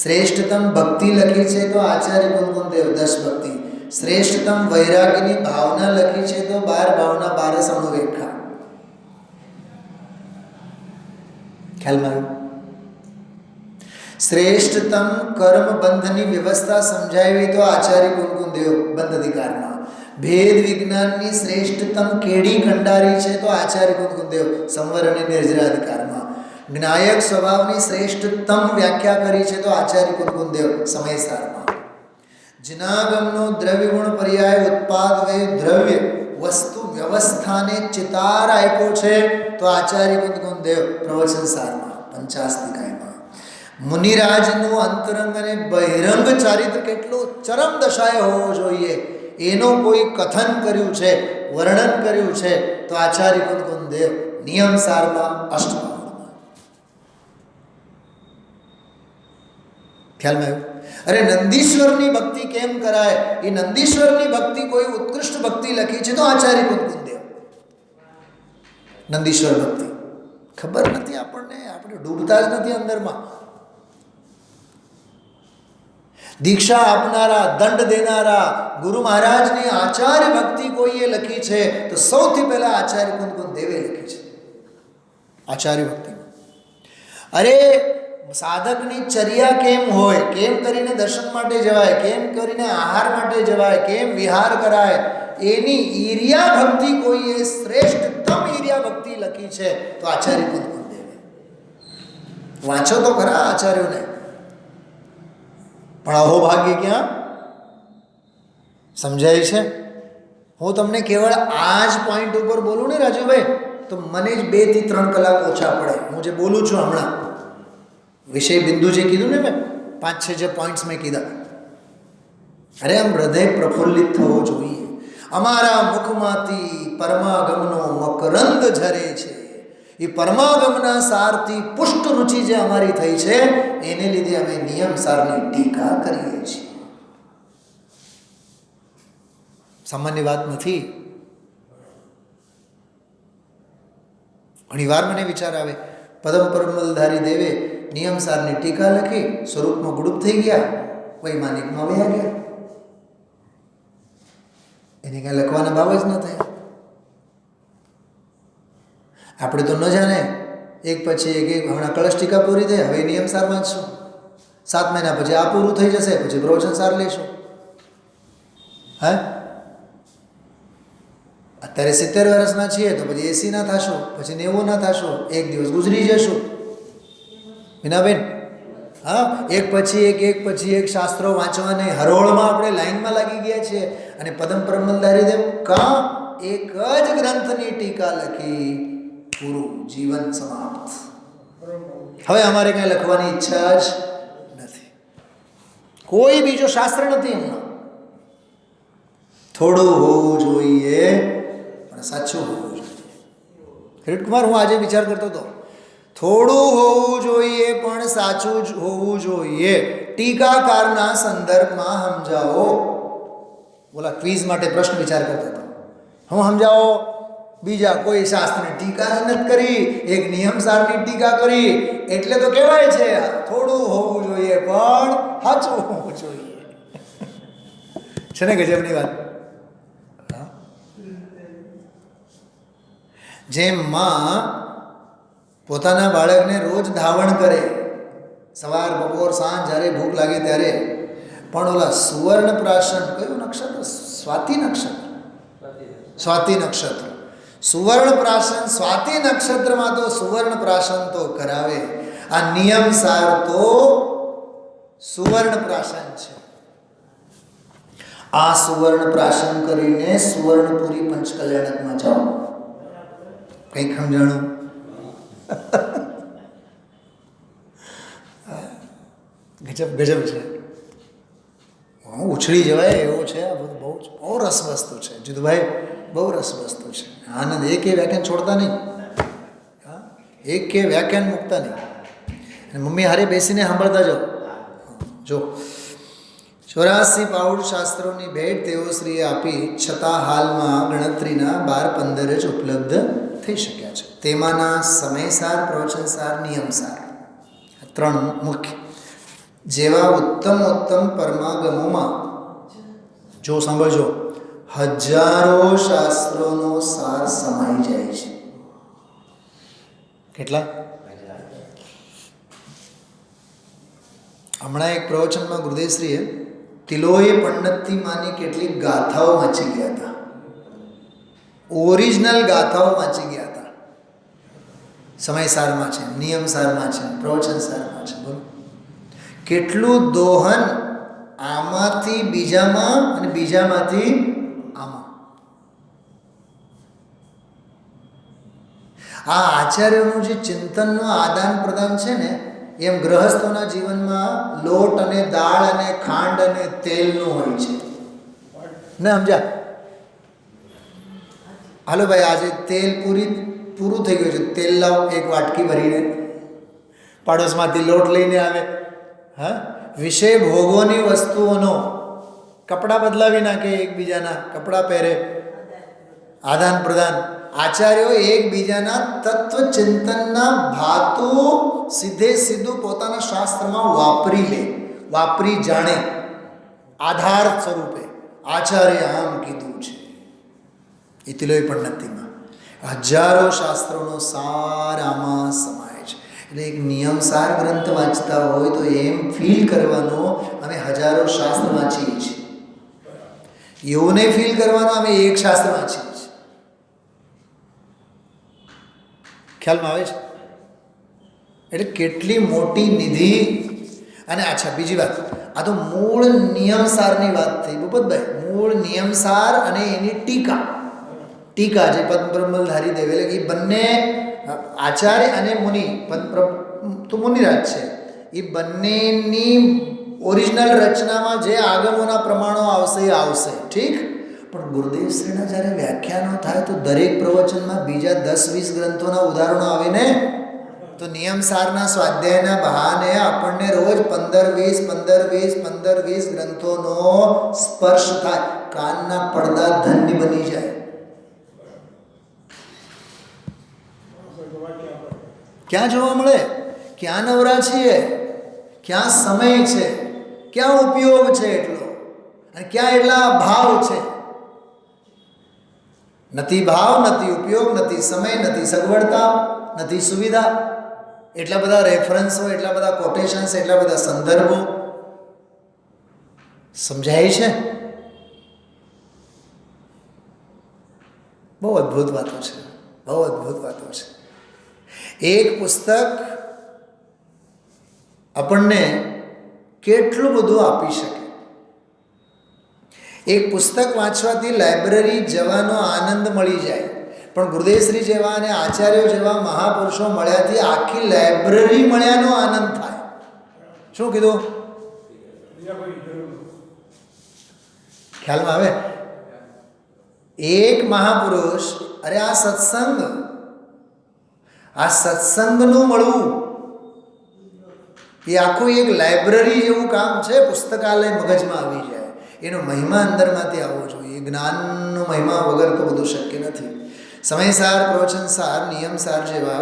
શ્રેષ્ઠતમ ભક્તિ લખી છે તો આચાર્ય કુંદકુંદેવ 10 ભક્તિ. શ્રેષ્ઠતમ વૈરાગ્યની ભાવના લખી છે તો 12 ભાવના, 12 સમવેખા. ખ્યાલમાં આવ્યું? શ્રેષ્ઠતમ કર્મ બંધની વ્યવસ્થા સમજાવી તો આચાર્ય કુંદકુંદેવ બંધ અધિકારમાં. ભેદ વિજ્ઞાનની શ્રેષ્ઠતમ કેડી કંડારી છે તો આચાર્ય કુંદકુંદેવ સંવર અને નિર્જરાધિકારમાં. જ્ઞાયક સ્વભાવની શ્રેષ્ઠતમ વ્યાખ્યા કરી છે તો આચાર્ય કુંદકુંદેવ સમયસારમાં. જનાગમનો દ્રવ્ય ગુણ પર્યાય ઉત્પાદ વય દ્રવ્ય વસ્તુ વ્યવસ્થાને ચિતાર આપ્યો છે તો આચાર્ય કુંદકુંદેવ પ્રવચન સારમાં, પંચાસ્તિકાયમાં. મુનિરાજનું અંતરંગ અને બહિરંગ ચારિત્ર કેટલું ચરમ દશાએ હોવો જોઈએ એનો કોઈ કથન કર્યું છે વર્ણન કર્યું છે તો આચાર્ય કુંદકુંદ દેવ નિયમ સારમાં અષ્ટપાવનમાં. ખ્યાલમાં આવ્યું? અરે નંદીશ્વરની ભક્તિ કેમ કરાય, એ નંદીશ્વરની ભક્તિ કોઈ ઉત્કૃષ્ટ ભક્તિ લખી છે તો આચાર્ય કુંદકુંદ દેવ. નંદીશ્વર ભક્તિ ખબર નથી આપણને, આપણે ડૂબતા જ નથી અંદરમાં. દીક્ષા આપનારા, દંડ દેનારા ગુરુ મહારાજની આચાર્ય ભક્તિ કોઈએ લખી છે તો સૌથી પહેલા આચાર્ય કુંદકુંદ દેવે લખી છે આચાર્ય ભક્તિ. અરે સાધકની ચર્યા કેમ હોય, કેમ કરીને દર્શન માટે જવાય, કેમ કરીને આહાર માટે જવાય, કેમ વિહાર કરાય, એની ઈર્યા ભક્તિ કોઈએ શ્રેષ્ઠતમ ઈર્યા ભક્તિ લખી છે તો આચાર્ય કુંદકુંદ દેવે. વાંચો તો ખરા આચાર્યોને. પણ અહોભાગ્ય ક્યાં સમજાય છે? હું તમને કેવળ આ જ પોઈન્ટ ઉપર બોલું ને રાજુભાઈ તો મને જ 2 થી 3 કલાક ઓછા પડે. હું જે બોલું છું હમણાં વિષય બિંદુ જે કીધું ને મેં 5-6 જે પોઈન્ટ્સ મેં કીધા, અરે આમ હૃદય પ્રફુલ્લિત થવું જોઈએ. અમારા મુખમાંથી પરમાગમનો મકરંદ ઝરે છે. એ પરમાગમના સારથી પુષ્ટ રુચિ જે અમારી થઈ છે એને લીધે અમે નિયમ સારની ટીકા કરીએ છીએ. સામાન્ય વાત નથી. ઘણીવાર મને વિચાર આવે, પદમ પરમલધારી દેવે નિયમ સારની ટીકા લખી, સ્વરૂપમાં ગુડુપ થઈ ગયા, વૈમાનિકમાં વયા ગયા, એને કાંઈ લખવાના ભાવ જ ન થાય. આપણે તો ન જાણે, એક પછી એક હમણાં કળશ ટીકા પૂરી થઈ, હવે નિયમ સાર વાંચશું, 7 મહિના પછી આ પૂરું થઈ જશે, પછી પ્રવચન સાર લેશું. હે અત્યારે 70 વર્ષના છીએ તો પછી 80 ના થશો, પછી 90 ના થશો, એક દિવસ ગુજરી જશું. મીનાબેન, હા, એક પછી એક શાસ્ત્રો વાંચવાની હરોળમાં આપણે લાઈનમાં લાગી ગયા છીએ. અને પદમ પરમલધારી દેવ એક જ ગ્રંથની ટીકા લખી, પૂરું જીવન સમાપ્ત. હવે અમારે કાંઈ લખવાની ઈચ્છા જ નથી, કોઈ બીજો શાસ્ત્ર નથી એમનો. થોડું હોવું જોઈએ પણ સાચું હોવું જોઈએ. કિરીટકુમાર, હું આજે વિચાર કરતો હતો, થોડું હોવું જોઈએ પણ સાચું જ હોવું જોઈએ. ટીકાકારના સંદર્ભમાં સમજાવો. બોલા ક્વિઝ માટે પ્રશ્ન વિચાર કરતો હતો, હું સમજાવો. બીજા કોઈ શાસ્ત્રની ટીકા જ નથી કરી, એક નિયમસારની ટીકા કરી. એટલે તો કહેવાય છે થોડું હોવું જોઈએ પણ સાચું હોવું જોઈએ. છે ને ગજબની વાત? જેમ માં પોતાના બાળકને રોજ ધાવણ કરે, સવાર બપોર સાંજ જ્યારે ભૂખ લાગે ત્યારે, પણ ઓલા સુવર્ણ પ્રાશન, કયું નક્ષત્ર? સ્વાતિ નક્ષત્ર. સ્વાતિ નક્ષત્ર, સુવર્ણ પ્રાશન, સ્વાતિ નક્ષત્રમાં તો સુવર્ણ પ્રાશન તો કરાવે. આ નિયમ સાર તો સુવર્ણ પ્રાશન છે. આ સુવર્ણ પ્રાશન કરીને સુવર્ણપુરી પંચકલ્યાણકમાં જાઓ. કંઈક સમજાણું? ગજબ ગજબ છે. ઉછળી જવાય એવો છે. આ બધું બહુ રસ વસ્તુ છે જીતુભાઈ, બહુ રસ વસ્તુ છે. આનંદ એક વ્યાખ્યાન છોડતા નહીં, એક વ્યાખ્યાન મૂકતા નહીં. અને મમ્મી હારે બેસીને સાંભળતા જાઓ. જો 84 પાઉડ શાસ્ત્રોની ભેટ તેઓ શ્રીએ આપી, છતાં હાલમાં ગણતરીના 12-15 જ ઉપલબ્ધ થઈ શક્યા છે. તેમાંના સમયસાર, પ્રવચનસાર, નિયમસાર, 3 મુખ્ય. જેવા ઉત્તમ પરમાગમોમાં જો સાંભળજો, હજારો શાસ્ત્રોનો સાર સમાઈ જાય છે. કેટલા? હમણાં એક પ્રવચનમાં ગુરુદેવશ્રીએ તિલોય પંડિતમાની કેટલીક ગાથાઓ વાંચી ગયા હતા, ઓરિજિનલ ગાથાઓ વાંચી ગયા હતા. સમયસારમાં છે, નિયમસારમાં છે, પ્રવચનસારમાં છે. બોલો કેટલું દોહન આમાંથી બીજામાં અને બીજામાંથી આમાં. આ આચાર્યોનું જે ચિંતનનું આદાન પ્રદાન છે ને, એમ ગ્રહસ્થોના જીવનમાં લોટ અને દાળ અને ખાંડ અને તેલનું હોય છે ને. સમજ્યા? હાલો ભાઈ, આજે તેલ પૂરું થઈ ગયું છે, તેલ લાવ એક વાટકી ભરીને. પાડોશમાંથી લોટ લઈને આવે. હા, વિષય ભોગોની વસ્તુઓનો કપડાં બદલાવી નાખે, એકબીજાના કપડાં પહેરે, આદાન પ્રદાન. આચાર્યો એકબીજાના તત્વચિંતનના ભાતો સીધું પોતાના શાસ્ત્રમાં વાપરી લે, વાપરી જાણે. આધાર સ્વરૂપે આચાર્ય આમ કીધું છે. ઇતિલોય પંડિતીમાં હજારો શાસ્ત્રોનો સાર આમાં સમાય છે. એટલે એક નિયમસાર ગ્રંથ વાંચતા હોય તો એમ ફીલ કરવાનો અમે હજારો શાસ્ત્ર વાંચીએ છીએ, એવું નહીં ફીલ કરવાનો અમે એક શાસ્ત્ર વાંચીએ છીએ. ખ્યાલમાં આવે છે? એટલે કેટલી મોટી નિધિ. અને અચ્છા, બીજી વાત, આ તો મૂળ નિયમસારની વાત થઈ ભૂપતભાઈ. મૂળ નિયમસાર અને એની ટીકા જે પદ્મબ્રહ્મલધારી દેવ, એટલે એ બંને આચાર્ય અને મુનિ, તો મુનિરાજ છે, એ બંનેની ઓરિજિનલ રચનામાં જે આગમોના પ્રમાણો આવશે એ આવશે, ઠીક. પણ ગુરુદેવશ્રીના જ્યારે વ્યાખ્યાનો થાય તો દરેક પ્રવચનમાં બીજા 10-20 ગ્રંથોના ઉદાહરણો આવે ને. તો નિયમસારના સ્વાધ્યાયના બહાને આપણને રોજ 15-20 ગ્રંથોનો સ્પર્શ થાય. કાનના પડદા ધન્ય બની જાય. ક્યાં જોવા મળે? ક્યાં નવરા છીએ? ક્યાં સમય છે? ક્યાં ઉપયોગ છે એટલો? અને ક્યાં એટલા ભાવ છે? નથી ભાવ, નથી ઉપયોગ, નથી સમય, નથી સગવડતા, નથી સુવિધા. એટલા બધા રેફરન્સો, એટલા બધા કોટેશન્સ, એટલા બધા સંદર્ભો. સમજાય છે? બહુ અદ્ભુત વાતો છે, બહુ અદ્ભુત વાતો છે. એક પુસ્તક આપણને કેટલું બધું આપી શકે. એક પુસ્તક વાંચવાથી લાઇબ્રેરી જવાનો આનંદ મળી જાય, પણ ગુરુદેવશ્રી જેવા અને આચાર્યો જેવા મહાપુરુષો મળ્યાથી આખી લાઇબ્રેરી મળ્યાનો આનંદ થાય. શું કીધું? ખ્યાલમાં આવે? એક મહાપુરુષ, અરે આ સત્સંગનું મળવું એ આખું એક લાઇબ્રેરી જેવું કામ છે. પુસ્તકાલય મગજમાં આવી જાય, એનો મહિમા અંદરમાંથી આવવો જોઈએ. જ્ઞાનનો મહિમા વગર તો બધું શક્ય નથી. સમયસાર, પ્રવચનસાર, નિયમસાર જેવા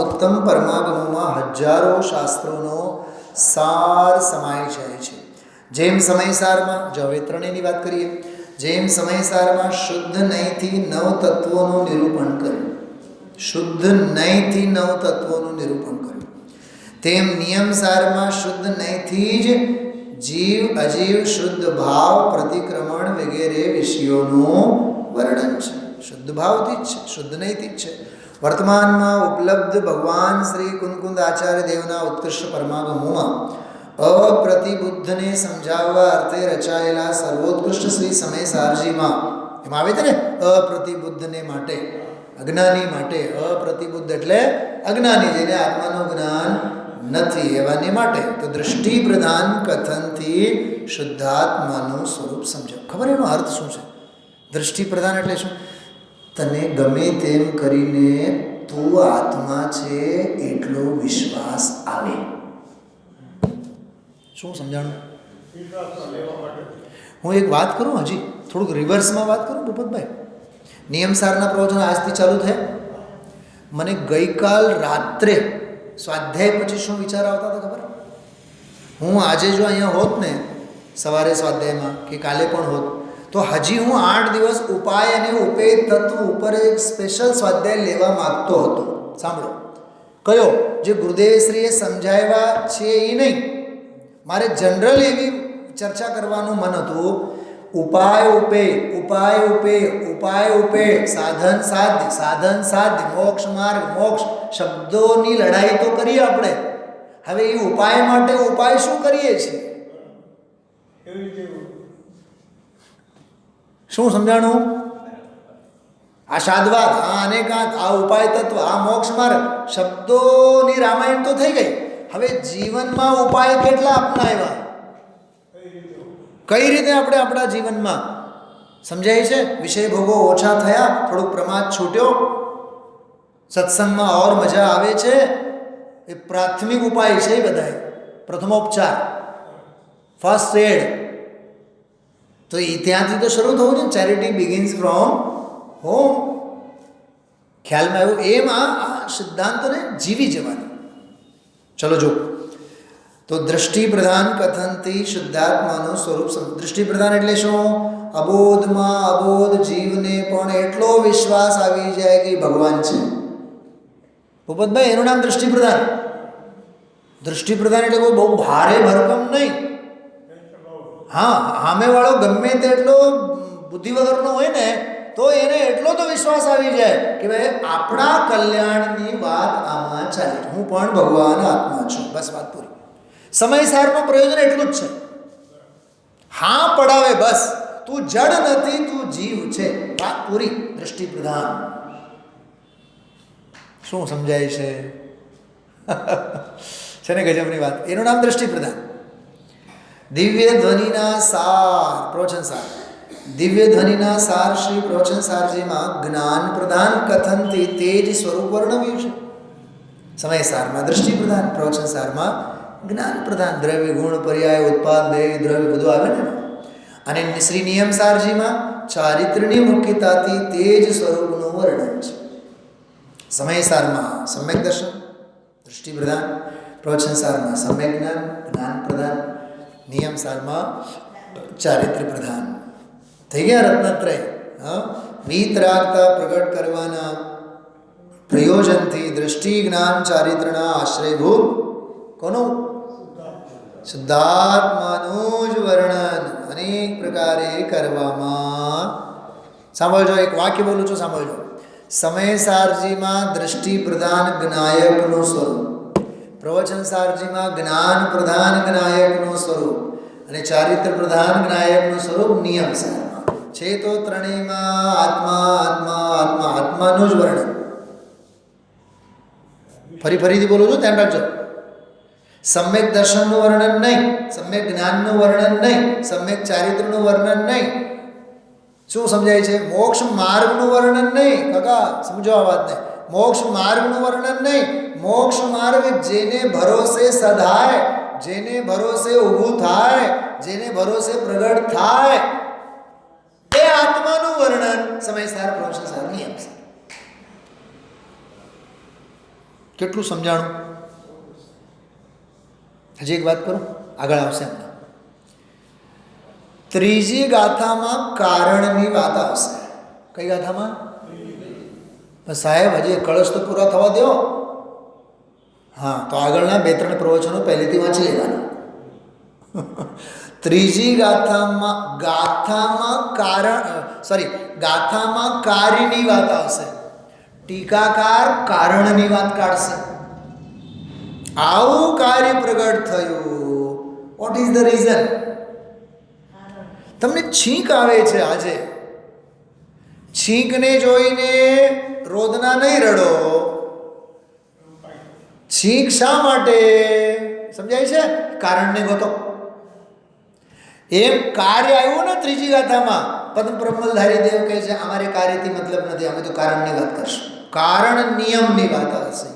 ઉત્તમ પરમાગમોમાં હજારો શાસ્ત્રોનો સાર સમાય જાય છે. જેમ સમયસારમાં, જો હવે ત્રણેયની વાત કરીએ, જેમ સમયસારમાં શુદ્ધ નહીંથી 9 તત્વોનું નિરૂપણ કર્યું, શુદ્ધ નહીંથી 9 તત્વોનું નિરૂપણ કર્યું, તેમ નિયમસારમાં શુદ્ધ નહીંથી જ જીવ અજીવ, શુદ્ધ ભાવ, પ્રતિક્રમણ વગેરે વિષયોનું વર્ણન છે. શુદ્ધ ભાવથી જ છે, શુદ્ધ નહીંથી જ છે. વર્તમાનમાં ઉપલબ્ધ ભગવાન શ્રી કુંકુંદ આચાર્ય દેવના ઉત્કૃષ્ટ પરમાગમોમાં અપ્રતિબુદ્ધને સમજાવવા અર્થે રચાયેલા સર્વોત્કૃષ્ટ શ્રી સમયસારજીમાં, એમાં આવે છે ને અપ્રતિબુદ્ધને માટે, અજ્ઞાની માટે. અપ્રતિબુદ્ધ એટલે અજ્ઞાની, જેને આત્માનું જ્ઞાન નથી એવાને માટે. તો દૃષ્ટિ પ્રધાન કથનથી શુદ્ધાત્માનું સ્વરૂપ સમજો. ખબર એનો અર્થ શું છે? દૃષ્ટિ પ્રધાન એટલે શું? તને ગમે તેમ કરીને તું આત્મા છે એટલો વિશ્વાસ આવે. શું સમજાણું? હું એક વાત કરું, હજી થોડુંક રિવર્સમાં વાત કરું ભૂપતભાઈ. નિયમસારના પ્રવચન આજથી ચાલુ થયા. મને ગઈકાલ રાત્રે સ્વાધ્યાય પછી શું વિચાર આવતા હતા ખબર? હું આજે જો અહીંયા હોત ને સવારે સ્વાધ્યાયમાં, કે કાલે પણ હોત, તો હજી હું 8 દિવસ ઉપાય અને ઉપેય તત્વ ઉપર એક સ્પેશિયલ સ્વાધ્યાય લેવા માગતો હતો. સાંભળો, કયો? જે ગુરુદેવશ્રીએ સમજાવ્યા છે એ નહીં, મારે જનરલ એવી ચર્ચા કરવાનું મન હતું. ઉપાય ઉપે, સાધન સાધ્ય, મોક્ષ માર્ગ, મોક્ષ, શબ્દોની લડાઈ તો કરી આપણે. હવે એ ઉપાય માટે ઉપાય શું કરીએ છીએ? શું સમજાણું? આ સાધવાદ, આ અનેકાંત, આ ઉપાય તત્વ, આ મોક્ષ માર્ગ, શબ્દોની રામાયણ તો થઈ ગઈ. હવે જીવનમાં ઉપાય કેટલા અપનાવ્યા? કઈ રીતે આપણે આપણા જીવનમાં સમજાય છે? વિષય ભોગો ઓછા થયા, થોડુંક પ્રમાદ છૂટ્યો, સત્સંગમાં ઓર મજા આવે છે. એ પ્રાથમિક ઉપાય છે. બધાય પ્રથમોપચાર, ફર્સ્ટ એડ. તો એ ત્યાંથી તો શરૂ થવું છે. Charity begins from home. ખ્યાલમાં આવ્યું? એમ આ સિદ્ધાંતોને જીવી જવાનું. ચલો જો, તો દ્રષ્ટિ પ્રધાન કથનથી શુદ્ધાત્માનું સ્વરૂપ. દ્રષ્ટિ પ્રધાન એટલે શું? અબોધમાં અબોધ જીવને પણ એટલો વિશ્વાસ આવી જાય કે ભગવાન છે. ભૂપતભાઈ, એનું નામ દ્રષ્ટિ પ્રધાન. દ્રષ્ટિ પ્રધાન એટલે કોઈ બહુ ભારે ભરકમ નહીં. હા, સામેવાળો ગમે તેટલો બુદ્ધિ વગરનો હોય ને તો એને એટલો તો વિશ્વાસ આવી જાય કે ભાઈ આપણા કલ્યાણની વાત આમાં ચાલે, હું પણ ભગવાન આત્મા છું. બસ વાત પૂરી. સમયસારનું પ્રયોજન એટલું જ છે. હા પડાવે બસ, તું જડ નથી, તું જીવ છે. વાત પૂરી. દ્રષ્ટિ પ્રધાન. શું સમજાય છે? છે ને ગજબની વાત. એનું નામ દ્રષ્ટિ પ્રધાન. દિવ્ય ધ્વનિના સાર, પ્રવચન સાર. દિવ્ય ધ્વનિના સાર શ્રી પ્રવચન સારજીમાં જ્ઞાન પ્રધાન કથનથી તેજ સ્વરૂપ વર્ણવ્યું છે. સમય સારમાં દ્રષ્ટિ પ્રધાન, પ્રવચન સારમાં જ્ઞાન પ્રધાન. દ્રવ્ય ગુણ પર્યાય ઉત્પાદ દેહ દ્રવ્ય બધું આવે ને. અને શ્રી નિયમ સારજીમાં ચારિત્ર્યની મુખ્યતાથી તેજ સ્વરૂપનું વર્ણન છે. સમય સારમાં સમ્યક દર્શન, દૃષ્ટિ પ્રધાન. પ્રવચન સારમાં સમ્યક જ્ઞાન, જ્ઞાન પ્રધાન. નિયમ સારમાં ચારિત્ર્ય પ્રધાન. થઈ ગયા રત્નત્રય. હા, વીતરાગતા પ્રગટ કરવાના પ્રયોજનથી દ્રષ્ટિ જ્ઞાન ચારિત્રના આશ્રયભૂત કોનું? શુદ્ધાત્માનું જ વર્ણન અનેક પ્રકારે કરવામાં. સાંભળજો, એક વાક્ય બોલું છું, સાંભળજો. સમય સારજીમાં દ્રષ્ટિ પ્રધાન જ્ઞાયકનું સ્વરૂપ, પ્રવચન સારજીમાં જ્ઞાન પ્રધાન જ્ઞાયકનું સ્વરૂપ અને ચારિત્ર પ્રધાન જ્ઞાયકનું સ્વરૂપ નિયમ સારમાં છે. તો ત્રણેયમાં આત્મા આત્મા આત્મા આત્માનું જ વર્ણન. ફરીથી બોલું છું, ધ્યાન રાખજો. સમ્યક દર્શનનું વર્ણન નહીં, સમ્યક જ્ઞાનનું વર્ણન નહીં, સમ્યક ચારિત્રનું વર્ણન નહીં. શું સમજાય છે? મોક્ષ માર્ગનું વર્ણન નહીં. કાકા સમજો આ વાતને. મોક્ષ માર્ગનું વર્ણન નહીં. મોક્ષ માર્ગ જેને ભરોસે સધાય, જેને ભરોસે ઊભું થાય, જેને ભરોસે પ્રગટ થાય, એ આત્માનું વર્ણન સમયસાર પ્રવચન સાર નિયમ સાર. કેટલું સમજાણું? હજી એક વાત કરું, આગળ આવશે. ત્રીજી ગાથામાં કારણની વાત આવશે. કઈ ગાથામાં? સાહેબ હજી કળશ તો પૂરા થવા દો. હા, તો આગળના 2-3 પ્રવચનો પહેલેથી વાંચી લેવાના. ત્રીજી ગાથામાં કાર્યની વાત આવશે. ટીકાકાર કારણની વાત કાઢશે. આવું કાર્ય પ્રગટ થયું. What is the reason? તમને છીંક આવે છે આજે, છીંકને જોઈને રોદના નહીં રડો. છીંક શા માટે? સમજાય છે? કારણને ગોતો. એમ કાર્ય આવ્યું ને ત્રીજી ગાથામાં. પદ્મ બ્રહ્મલધારી દેવ કહે છે અમારે કાર્યથી મતલબ નથી, અમે તો કારણની વાત કરશું. કારણ નિયમની વાત આવશે.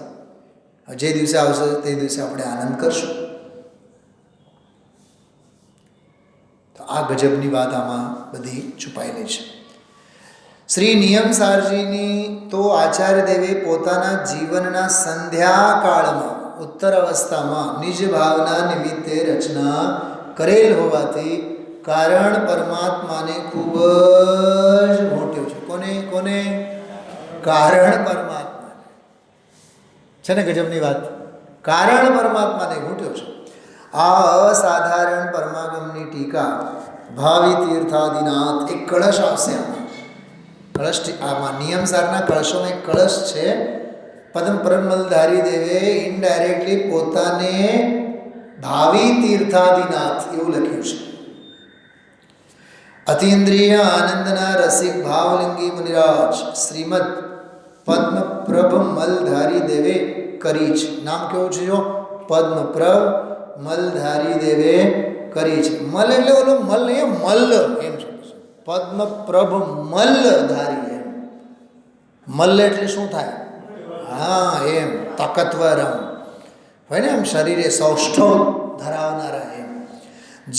જે દિવસે આવશે તે દિવસે આપણે આનંદ કરશું. તો આ ગજબની વાત આમાં બધી છુપાયેલી છે. શ્રી નિયમ સારજીની તો આચાર્ય દેવે પોતાના જીવનના સંધ્યા કાળમાં ઉત્તર અવસ્થામાં નિજ ભાવના નિમિત્તે રચના કરેલ હોવાથી કારણ પરમાત્માને ખૂબ જ મોટ્યો છે. કોને? કારણ પરમાત્મા છે ને. ગજબની વાત. કારણ પરમાત્માને ઘૂંટ્યો છે. આ અસાધારણ પરમાગમની ટીકા ભાવિ તીર્થાદિનાથ. એક કળશ આવશે આમાં. કળશ આમાં નિયમ સારના કળશોમાં એક કળશ છે. પદ્મ બ્રહ્મલધારી દેવે ઇનડાયરેક્ટલી પોતાને ભાવિ તીર્થાદિનાથ એવું લખ્યું છે. અતિન્દ્રિય આનંદના રસિક ભાવલિંગી મુનિરાજ શ્રીમદ પદ્મપ્રભ મલધારી દેવે કરી છે. નામ કેવું છે? જો પદ્મપ્રભ મલધારી દેવે કરી છે. મલ એટલે ઓલો મલ નહીં, મલ્લ એમ છે. પદ્મ પ્રભ મલ્લ ધારી. એમ મલ્લ એટલે શું થાય? હા, એમ તાકતવર એમ હોય ને, એમ શરીરે સૌષ્ઠવ ધરાવનારા. એમ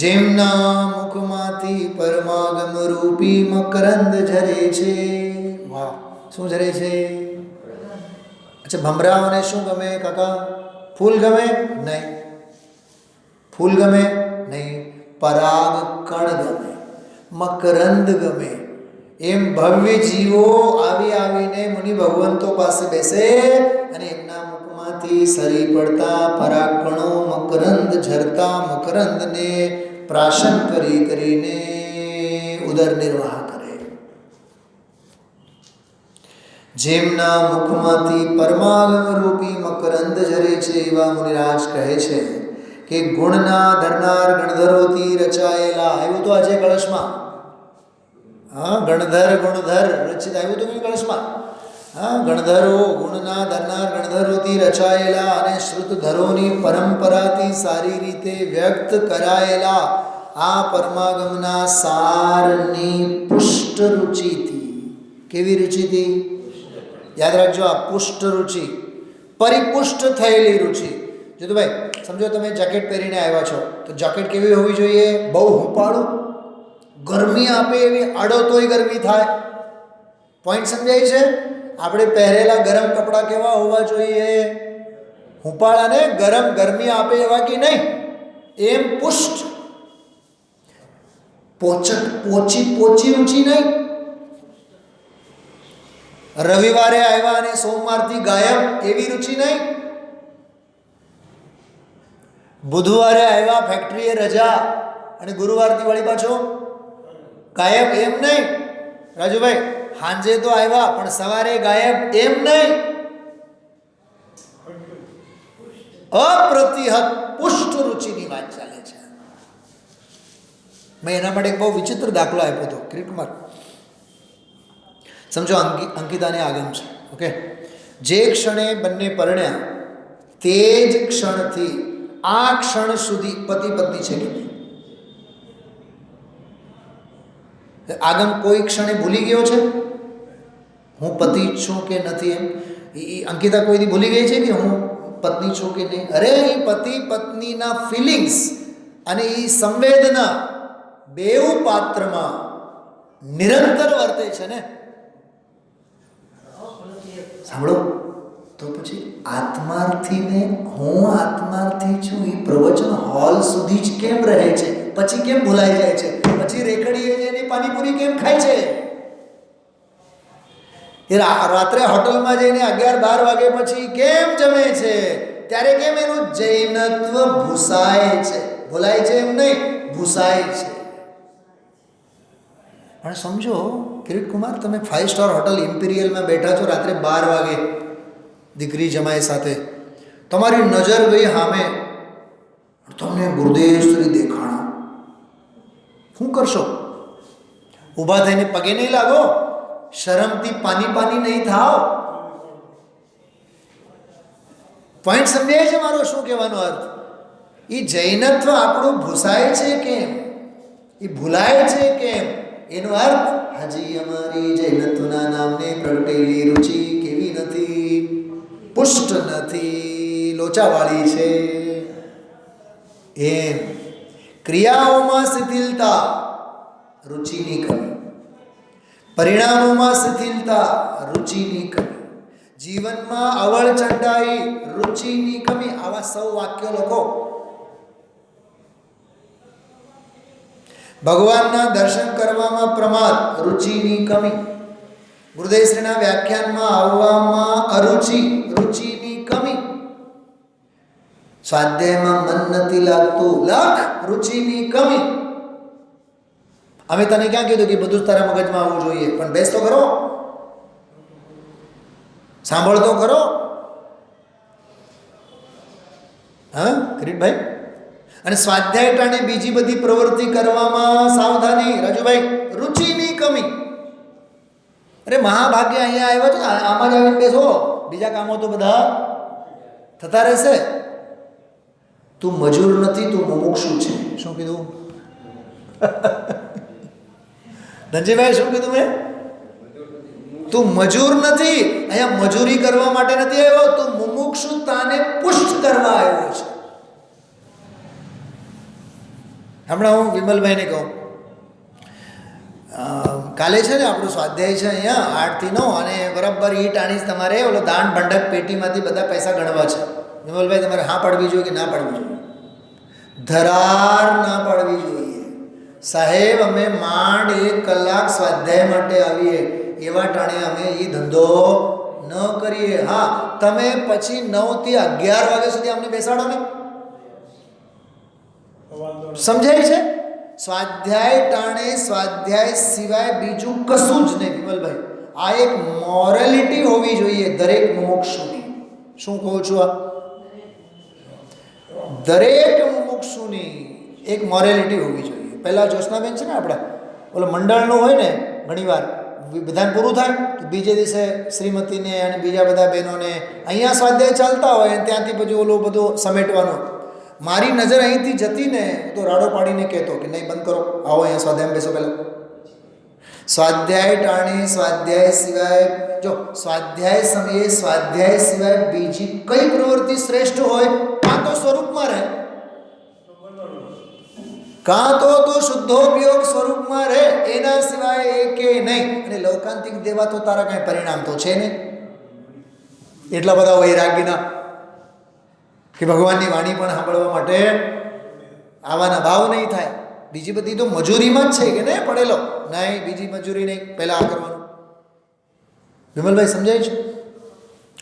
જેમના મુખમાંથી પરમાગમ રૂપી મકરંદ ઝરે છે. વાહ, શું ઝરે છે? અચ્છા, ભમરાઓને શું ગમે કાકા? ફૂલ ગમે? નહીં. ફૂલ ગમે નહીં, પરાગ કણ ગમે, મકરંદ ગમે. એમ ભવ્ય જીવો આવી આવીને મુનિ ભગવંતો પાસે બેસે અને એમના મુખમાંથી સરી પડતા પરાગકણો મકરંદ ઝરતા મકરંદને પ્રાશન કરીને ઉદર નિર્વાહ કરે. જેમના મુખમાંથી પરમાગમ રૂપી મકરંદ ઝરે છે એવા મુનિરાજ કહે છે કે ગુણના ધરનાર ગણધરોથી રચાયેલા. આવ્યું તો આજે કળશમાં. હા, ગણધર ગુણધર રચિત આવ્યું હતું કળશમાં. હા, ગણધરો ગુણના ધરનાર ગણધરોથી રચાયેલા અને શ્રુતધરોની પરંપરાથી સારી રીતે વ્યક્ત કરાયેલા આ પરમાગમના સારની પુષ્ટ રુચિથી. કેવી રુચિથી? યાદ રાખજો, આ પુષ્ટ રુચિ, પરિપુષ્ટ થયેલી રુચિ. જો તો ભાઈ સમજો, તમે જેકેટ પહેરીને આવ્યા છો તો જેકેટ કેવી હોવી જોઈએ? બહુ હુંપાળું, ગરમી આપે એવી, આડો તોય ગરમી થાય. પોઈન્ટ સમજાય છે? આપણે પહેરેલા ગરમ કપડાં કેવા હોવા જોઈએ? હુંપાળા ને ગરમ, ગરમી આપે એવા કે નહીં? એમ પુષ્ટ, પોચી રુચિ નહીં. રવિવારે આવ્યા અને સોમવારથી ગાયબ એવી રુચિ નહીં. બુધવારે આવ્યા, ફેક્ટરીએ રજા અને ગુરુવારથી વળી પાછો ગાયબ એમ નહીં. રાજુભાઈ સાંજે તો આવ્યા પણ સવારે ગાયબ એમ નહીં. અપ્રતિહત પુષ્ટ રુચિની વાત ચાલે છે. મેં એના માટે એક બહુ વિચિત્ર દાખલો આપ્યો હતો ક્રિકેટમાં. સમજો, અંકિતાને આગમ છે. ઓકે, જે ક્ષણે બંને પરણ્યા તે જ ક્ષણથી આ ક્ષણ સુધી પતિ પત્ની છે કે નહીં? આગમ કોઈ ક્ષણે ભૂલી ગયો છે હું પતિ છું કે નથી? એમ અંકિતા કોઈ દી ભૂલી ગઈ છે કે હું પત્ની છું કે નહીં? અરે, એ પતિ પત્નીના ફિલિંગ્સ અને એ સંવેદના બેઉ પાત્રમાં નિરંતર વર્તે છે ને. સાંભળો, તો પછી આત્માર્થી ને હું આત્માર્થી છું એ પ્રવચન હોલ સુધી જ કેમ રહે છે? પછી કેમ ભૂલાઈ જાય છે? પછી રેકડીએ જઈને પાણીપુરી કેમ ખાય છે? એ રાત્રે હોટલમાં જઈને 11-12 વાગે પછી કેમ જમે છે? ત્યારે કેમ એનું જૈનત્વ ભૂસાય છે? ભૂલાય છે એમ નહીં, ભૂસાય છે. પણ સમજો કિરીટ કુમાર, તમે 5 સ્ટાર હોટલ ઇમ્પિરિયલમાં બેઠા છો રાત્રે 12 વાગે દીકરી જમાઈ સાથે, તમારી નજર ગઈ સામે, તમને ગુરુદેવ શ્રી દેખાણા, શું કરશો? ઊભા થઈને પગે નહીં લાગો? શરમથી પાની નહીં થાવ? પોઈન્ટ સમજાય છે મારો શું કહેવાનો અર્થ? એ જૈનત્વ આપણું ભૂસાય છે કેમ? એ ભૂલાય છે કેમ? એનો અર્થ, હજી અમારી જૈનત્વના નામને પ્રગટેલી રુચિ કેવી નથી? પુષ્ટ નથી, લોચાવાળી છે. એમ ક્રિયાઓમાં શિથિલતા, રુચિની કમી. પરિણામોમાં શિથિલતા, રુચિની કમી. જીવનમાં અવળ ચંડાઈ, રુચિની કમી. આવા સૌ વાક્યો લખો. ભગવાનના દર્શન કરવામાં પ્રમાદ, રુચિની કમી. ગુરુદેવશ્રીના વ્યાખ્યાનમાં આવવામાં અરુચિ, રુચિની કમી. સ્વાધ્યાયમાં મન નથી લાગતું, લખ, રુચિની કમી. અમે તને ક્યાં કીધું કે બધું તારા મગજમાં આવવું જોઈએ? પણ બેસ તો કરો, સાંભળ તો કરો. હા કિરીટભાઈ, અને સ્વાધ્યાય ટાણે બીજી બધી પ્રવૃત્તિ કરવામાં સાવધાની. રાજુભાઈ, રુચિની કમી. અરે મહાભાગ્ય અહીંયા આવ્યો છે, આમાં જ આવીને બેસો, બીજા કામો તો બધા થતા રહેશે. તું મજૂર નથી, તું મુમુક્ષુ છે. શું કીધું? ધનજીભાઈ શું કીધું મેં? તું મજૂર નથી, અહીંયા મજૂરી કરવા માટે નથી આવ્યો, તું મુમુક્ષુતાને પુષ્ટ કરવા આવ્યો છે. હમણાં હું વિમલભાઈને કહું, કાલે છે ને આપણું સ્વાધ્યાય છે અહીંયા 8 થી 9 અને બરાબર ઈ ટાણીસ તમારે ઓલો દાન ભંડક પેટીમાંથી બધા પૈસા ગણવા છે. વિમલભાઈ તમારે હા પાડવી જોઈએ કે ના પાડવી જોઈએ? ધરાર ના પાડવી જોઈએ. સાહેબ અમે માંડ 1 કલાક સ્વાધ્યાય માટે આવીએ, એવા ટાણે અમે એ ધંધો ન કરીએ. હા, તમે પછી 9 થી 11 વાગ્યા સુધી અમને બેસાડો ને, સમજાય છે? સ્વાધ્યાય ટાણે સ્વાધ્યાય સિવાય બીજું કશું જ નહીં વિમલભાઈ. આ એક મોરાલિટી હોવી જોઈએ દરેક મુમુક્ષુની. શું કહું છું? આ દરેક મુમુક્ષુની એક મોરાલિટી હોવી જોઈએ. પહેલાં જ્યોત્સનાબેન છે ને આપણા ઓલો મંડળનું હોય ને, ઘણીવાર બધાને પૂરું થાય તો બીજે દિવસે શ્રીમતીને અને બીજા બધા બહેનોને અહીંયા સ્વાધ્યાય ચાલતા હોય અને ત્યાંથી પછી ઓલું બધું સમેટવાનું. મારી નજર અહીંથી જતી ને તો રાડો પાડીને કહેતો કે નહીં બંધ કરો, આવો અહીંયા સ્વાધ્યાય બેસો. પહેલાં સ્વાધ્યાય ટાણે સ્વાધ્યાય સિવાય, જો સ્વાધ્યાય સમયે સ્વાધ્યાય સિવાય બીજી કઈ પ્રવૃત્તિ શ્રેષ્ઠ હોય? કાં તો સ્વરૂપમાં રહે, કાં તો શુદ્ધોપયોગ સ્વરૂપમાં રહે, એના સિવાય એકે નહીં. અને લૌકાંતિક દેવા તો તારા કાંઈ પરિણામ તો છે નહીં. એટલા બધા વૈરાગ્યના કે ભગવાનની વાણી પણ સાંભળવા માટે આવાના ભાવ નહીં થાય. બીજી બધી તો મજૂરીમાં જ છે કે નહીં પડેલો, નહીં બીજી મજૂરી નહીં, પહેલાં આ કરવાનું. વિમલભાઈ સમજાય છે?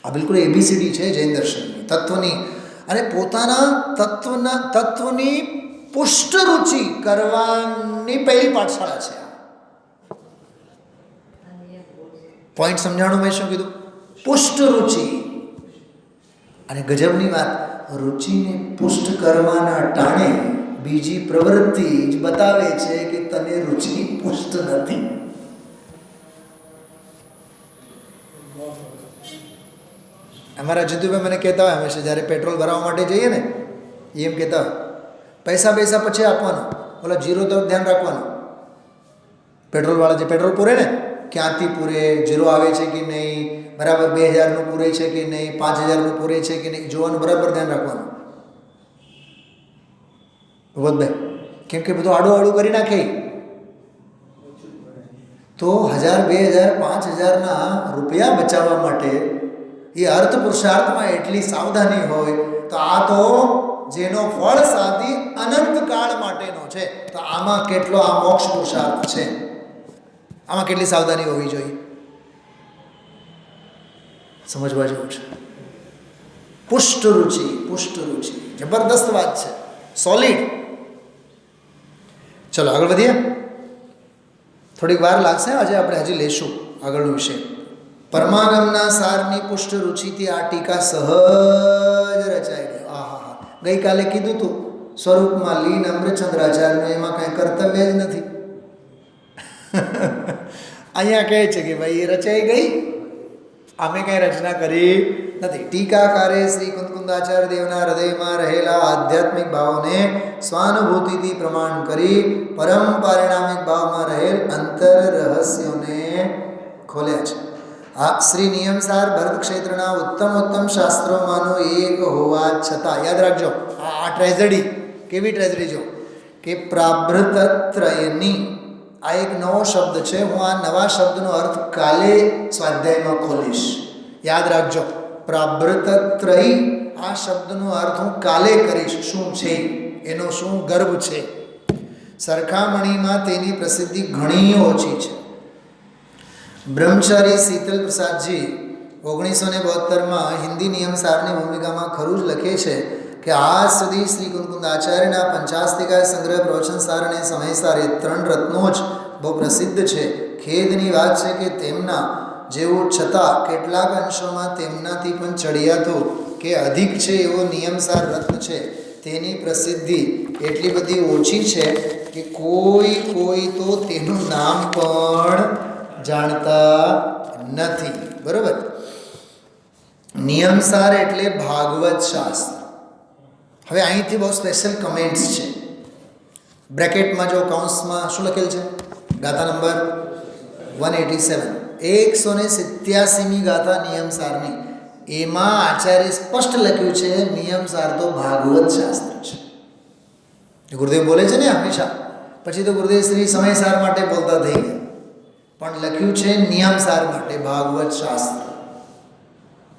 આ બિલકુલ એબીસીડી છે જૈન દર્શનની, તત્વની. અને પોતાના તત્વની પુષ્ટ રુચિ કરવાની પહેલી પાઠશાળા છે. પોઈન્ટ સમજાણું મેં શું કીધું? પુષ્ટ રુચિ. અને ગજબની વાત, રુચિને પુષ્ટ કરવાના ટાણે બીજી પ્રવૃત્તિ જ બતાવે છે કે તને રુચિ પુષ્ટ નથી. અમારા જીતુભાઈ મને કહેતા હોય હંમેશા, જ્યારે પેટ્રોલ ભરાવવા માટે જઈએ ને, એમ કહેતા હોય પૈસા પછી આપવાનું, ઓલા જીરો તો ધ્યાન રાખવાનું. પેટ્રોલવાળા જે પેટ્રોલ પૂરે ને, ક્યાંથી પૂરે, જીરો આવે છે કે નહીં, બરાબર 2000નું પૂરે છે કે નહીં, 5000નું પૂરે છે કે નહીં, જોવાનું, બરાબર ધ્યાન રાખવાનું. ભગવતભાઈ કેમ કે બધું આડું કરી નાખે. તો 1000, 2000, 5000ના રૂપિયા બચાવવા માટે એ અર્થ પુરુષાર્થમાં એટલી સાવધાની હોય, તો આ તો જેનો ફળ સાધી અનંત કાળ માટેનો છે, તો આમાં કેટલો આ મોક્ષ પુરુષાર્થ છે, આમાં કેટલી સાવધાની હોવી જોઈએ, સમજવા જેવું છે. પુષ્ટ રુચિ જબરદસ્ત વાત છે, સોલિડ. ચલો આગળ વધીએ. થોડીક વાર લાગશે, આજે આપણે હજી લેશું આગળનો વિષય. પરમાગમના સારની પુષ્ટ રુચિથી આ ટીકા સહજ રચાઈ ગઈ. આહા, ગઈકાલે કીધું તું સ્વરૂપમાં લીન અમૃતચંદ્રાચાર્યનું એમાં કાંઈ કર્તવ્ય જ નથી. અહીંયા કહે છે કે ભાઈ એ રચાઈ ગઈ, અમે કંઈ રચના કરી નથી. ટીકાકારે શ્રી કુંદકુંદાચાર્ય દેવના હૃદયમાં રહેલા આધ્યાત્મિક ભાવોને સ્વાનુભૂતિથી પ્રમાણ કરી પરમ પારિણામિક ભાવમાં રહેલ અંતર રહસ્યોને ખોલ્યા છે. આ શ્રી નિયમસાર ભરત ક્ષેત્રના ઉત્તમ શાસ્ત્રોમાંનું એક હોવા છતાં, યાદ રાખજો આ ટ્રેજેડી, કેવી ટ્રેજેડી જો કે પ્રાભૃતત્રયની આ એક નવો શબ્દ છે. હું આ નવા શબ્દનો અર્થ કાલે સ્વાધ્યાયમાં ખોલીશ, યાદ રાખજો. પ્રાભૃતત્રયી આ શબ્દનો અર્થ હું કાલે કરીશ, શું છે એનો શું ગર્ભ છે. સરખામણીમાં તેની પ્રસિદ્ધિ ઘણી ઓછી છે. બ્રહ્મચારી શીતલ પ્રસાદજી 1972માં હિન્દી નિયમસારની ભૂમિકામાં ખરું જ લખે છે કે આજ સુધી શ્રી કુંદકુંદાચાર્યના પંચાસ્તિકાય સંગ્રહ પ્રવચનસાર અને સમયસાર એ 3 રત્નો જ બહુ પ્રસિદ્ધ છે. ખેદની વાત છે કે તેમના જેવું છતાં કેટલાક અંશોમાં તેમનાથી પણ ચડિયાતો કે અધિક છે એવો નિયમસાર રત્ન છે, તેની પ્રસિદ્ધિ એટલી બધી ઓછી છે કે કોઈ તો તેનું નામ પણ જાણતા નથી. બરોબર. નિયમસાર એટલે ભાગવત શાસ્ત્ર. હવે અહીંથી બહુ સ્પેશિયલ કમેન્ટ્સ છે. બ્રેકેટમાં જો કૌંસમાં શું લખેલ છે? ગાથા નંબર 187, 187મી ગાથા નિયમસારની. એમાં આચાર્ય સ્પષ્ટ લખ્યું છે નિયમસાર તો ભાગવત શાસ્ત્ર છે. ગુરુદેવ બોલે છે ને હંમેશા, પછી તો ગુરુદેવ શ્રી સમયસાર માટે બોલતા થઈ ગયા, પણ લખ્યું છે નિયમસાર માટે ભાગવત શાસ્ત્ર.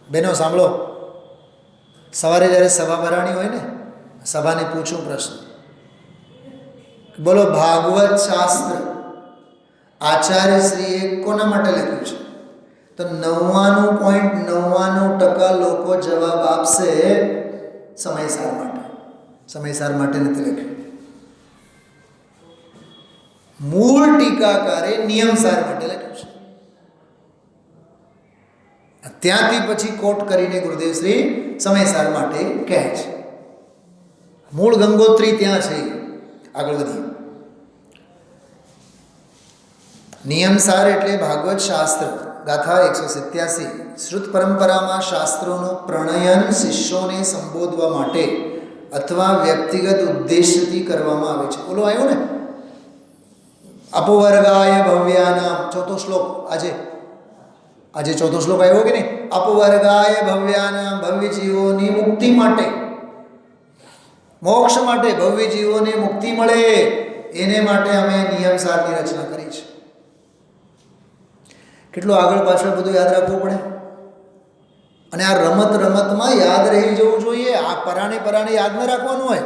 બહેનો સાંભળો, સવારે જ્યારે સભા ભરાણી હોય ને, સભાને પૂછું પ્રશ્ન, બોલો ભાગવત શાસ્ત્ર આચાર્ય શ્રીએ કોના માટે લખ્યું છે? તો 99.99% લોકો જવાબ આપશે સમયસાર માટે. સમયસાર માટે નથી લખ્યું. મૂળ ટીકાકારે નિયમસાર માટે લખ્યું છે. ત્યાંથી પછી કોટ કરીને ગુરુદેવ શ્રી સમયસાર માટે કહે છે. મૂળ ગંગોત્રી ત્યાં છે. આગળ વધીએ. નિયમસાર એટલે ભાગવત શાસ્ત્ર. ગાથા 187. શ્રુત પરંપરામાં શાસ્ત્રોનું પ્રણયન શિષ્યોને સંબોધવા માટે અથવા વ્યક્તિગત ઉદ્દેશ્યથી કરવામાં આવે છે. ઓલો આવ્યો ને, અપવર્ગાય ભવ્યાનામ, ચોથો શ્લોક. આજે ચોથો શ્લોક આવ્યો કે નહીં? અપવર્ગાય ભવ્યાનામ, ભવ્ય જીવોની મુક્તિ માટે, મોક્ષ માટે, ભવ્ય જીવોને મુક્તિ મળે એને માટે અમે નિયમસારની રચના કરી છે. કેટલું આગળ પાછળ બધું યાદ રાખવું પડે, અને આ રમતમાં યાદ રહી જવું જોઈએ. આ પરાણે યાદ ન રાખવાનું હોય.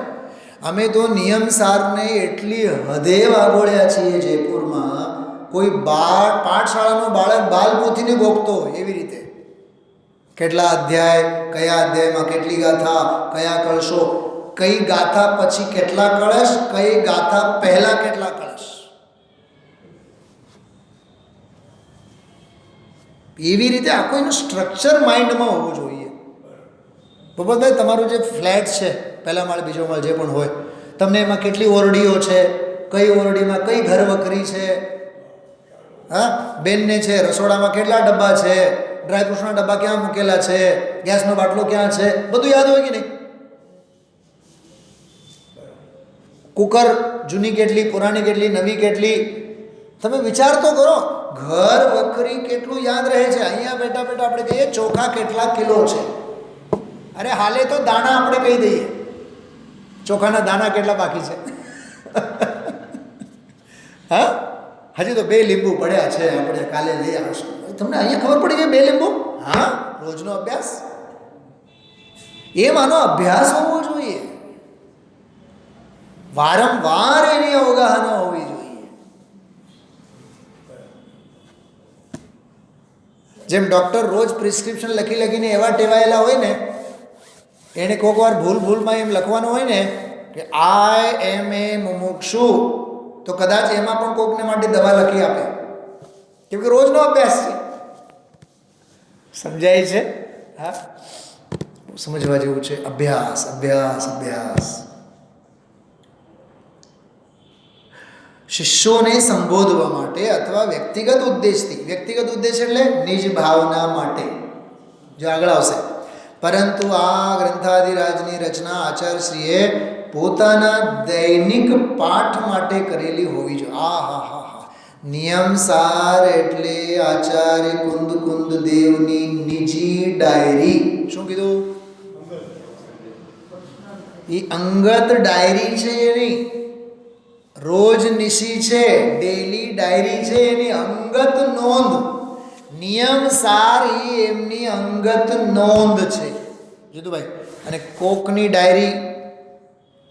અમે તો નિયમસારને એટલી હદે વાગોળ્યા છીએ જયપુરમાં, કોઈ પાઠશાળાનો બાળક બાલપોથીને ગોખતો હોય એવી રીતે. કેટલા અધ્યાય, કયા અધ્યાયમાં કેટલી ગાથા, કયા કળશો, કઈ ગાથા પછી કેટલા કળશ, કઈ ગાથા પહેલા કેટલા કળશ, એવી રીતે આખું એનું સ્ટ્રક્ચર માઇન્ડમાં હોવું જોઈએ. ભૂપતભાઈ, તમારું જે ફ્લેટ છે, પહેલા માળ બીજો માળ જે પણ હોય, તમને એમાં કેટલી ઓરડીઓ છે, કઈ ઓરડીમાં કઈ ઘર વખરી છે, હા, બેનને છે રસોડામાં કેટલા ડબ્બા છે, ડ્રાયફ્રૂટ્સના ડબ્બા ક્યાં મૂકેલા છે, ગેસનો બાટલો ક્યાં છે, બધું યાદ હોય કે નહીં? કુકર જૂની કેટલી, પુરાણી કેટલી, નવી કેટલી, તમે વિચાર તો કરો. ઘર વખરી કેટલું યાદ રહે છે. અહીંયા બેઠા આપણે કહીએ ચોખા કેટલા કિલો છે, અરે હાલે તો દાણા આપણે કહી દઈએ, ચોખાના દાણા કેટલા બાકી છે. હા, હજી તો 2 લીંબુ પડ્યા છે, આપણે કાલે લઈ આવશું. તમને અહીંયા ખબર પડી ગઈ 2 લીંબુ? હા, રોજનો અભ્યાસ. એ માનો અભ્યાસ હોવો જોઈએ, વારંવાર એની અવગાહના હોવી જોઈએ. જેમ ડૉક્ટર રોજ પ્રિસ્ક્રિપ્શન લખીને એવા ટેવાયેલા હોય ને, એને કોઈક વાર ભૂલમાં એમ લખવાનું હોય ને કે આઈ એમ એ મુમુક્ષુ, તો કદાચ એમાં પણ કોકને માટે દવા લખી આપે, કેમ કે રોજનો અભ્યાસ છે. સમજાય છે? હા, સમજવા જેવું છે. અભ્યાસ અભ્યાસ અભ્યાસ. શિષ્યોને સંબોધવા માટે અથવા વ્યક્તિગત ઉદ્દેશથી, વ્યક્તિગત ઉદ્દેશ એટલે નિજ ભાવના માટે, જો આગળ આવશે. પરંતુ આ ગ્રંથાધિરાજની રચના આચાર્યશ્રીએ પોતાના દૈનિક પાઠ માટે કરેલી હોવી જોઈએ. હા, નિયમસાર એટલે આચાર્ય કુંદ દેવની નિજી ડાયરી. શું કીધું? એ અંગત ડાયરી છે એની, રોજ નિશી છે, ડેલી ડાયરી છે એની અંગત નોંધ. નિયમસાર એ એમની અંગત નોંધ છે. જીતુભાઈ, અને કોકની ડાયરી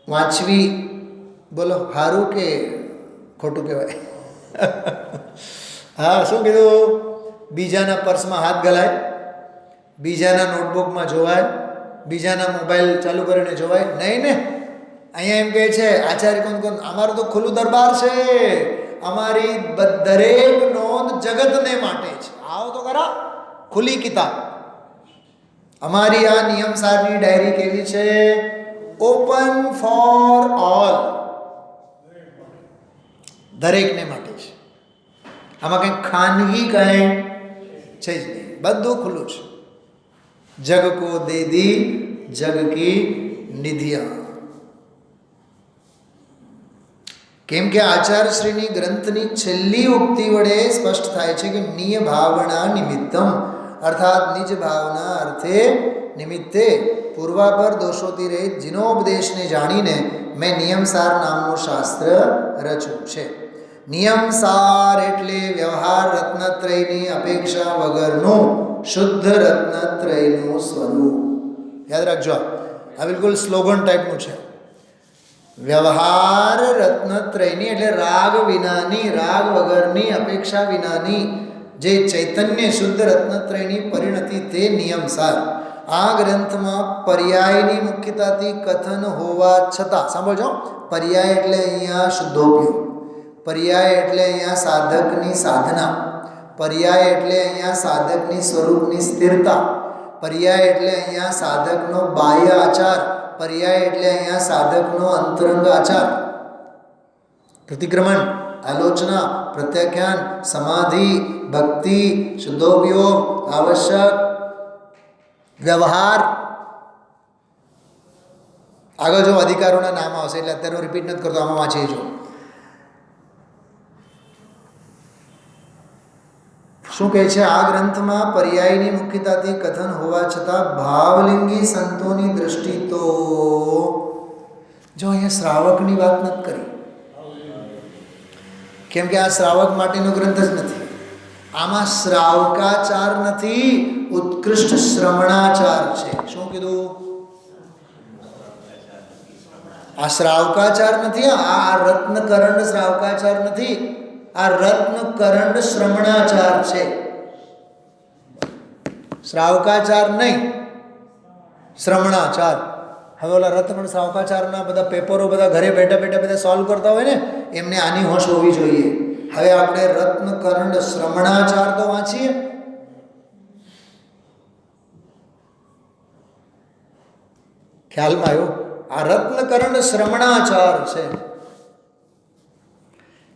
વાંચવી, બોલો સારું કે ખોટું કહેવાય? હા, શું કીધું? બીજાના પર્સમાં હાથ ગલાય, બીજાના નોટબુકમાં જોવાય, બીજાના મોબાઈલ ચાલુ કરીને જોવાય નહીં ને. અહીંયા એમ કહે છે આચાર્ય કોણ, અમારું તો ખુલ્લું દરબાર છે, અમારી દરેક નોંધ જગતને માટે છે. આવો તો ખરા, ખુલ્લી કિતાબ. અમારી આ નિયમસારની ડાયરી કેવી છે? ઓપન ફોર ઓલ, દરેકને માટે છે. આમાં કંઈ ખાનગી કંઈ છે જ નહીં, બધું ખુલ્લું છે. જગ કો દે દી જગ કી નિધિયા. કેમ કે આચાર્યશ્રીની ગ્રંથની છેલ્લી ઉક્તિ વડે સ્પષ્ટ થાય છે કે નિય ભાવના નિમિત્તમ, અર્થાત નિજ ભાવના અર્થે નિમિત્તે પૂર્વાપર દોષોથી રહિત જીનોપદેશને જાણીને મેં નિયમસાર નામનું શાસ્ત્ર રચ્યું છે. નિયમસાર એટલે વ્યવહાર રત્નત્રયની અપેક્ષા વગરનું શુદ્ધ રત્નત્રયનું સ્વરૂપ. યાદ રાખજો, આ બિલકુલ સ્લોગન ટાઈપનું છે. વ્યવહાર રત્નત્રયની એટલે રાગ વિનાની, રાગ વગરની, અપેક્ષા વિનાની જે ચૈતન્ય શુદ્ધ રત્નત્રયની પરિણતિ તે નિયમસાર. આ ગ્રંથમાં પર્યાયની મુખ્યતાથી કથન હોવા છતાં, સાંભળજો, પર્યાય એટલે અહીંયા શુદ્ધોપયોગ, પર્યાય એટલે અહીંયા સાધકની સાધના, પર્યાય એટલે અહીંયા સાધકની સ્વરૂપની સ્થિરતા, પર્યાય એટલે અહીંયા સાધકનો બાહ્ય આચાર, પર્યાય એટલે અહીંયા સાધકનો અંતરંગ આચાર. પ્રતિક્રમણ, આલોચના, પ્રત્યાખ્યાન, સમાધિ, ભક્તિ, શુદ્ધોપયોગ, આવશ્યક, વ્યવહાર. આગળ જો અધિકારોના નામ આવશે એટલે અત્યારે હું રિપીટ નથી કરતો, આમાં વાંચી જો. શું કહે છે? આ ગ્રંથમાં પર્યાયની મુખ્યતાથી કથન હોવા છતાં ભાવલિંગી સંતોની દ્રષ્ટિ તો, જો અહીંયા શ્રાવકની વાત નથી કરી, કેમ કે આ શ્રાવક માટેનો ગ્રંથ જ નથી. આમાં શ્રાવકાચાર નથી, ઉત્કૃષ્ટ શ્રવણાચાર છે. શું કીધું? આ શ્રાવકાચાર નથી, આ રત્નકરંડ શ્રાવકાચાર નથી, આ રત્નકરંડ શ્રવણાચાર છે. શ્રાવકાચાર નહીં, શ્રવણાચાર. હવે ઓલા રત્નકરંડ શ્રાવકાચારના બધા પેપરો બધા ઘરે બેઠા બેઠા બધા સોલ્વ કરતા હોય ને, એમને આની હોશ હોવી જોઈએ. હવે આપણે રત્નકરંડ શ્રવણાચાર તો વાંચીએ. ખ્યાલમાં આવ્યો? આ રત્નકરંડ શ્રવણાચાર છે.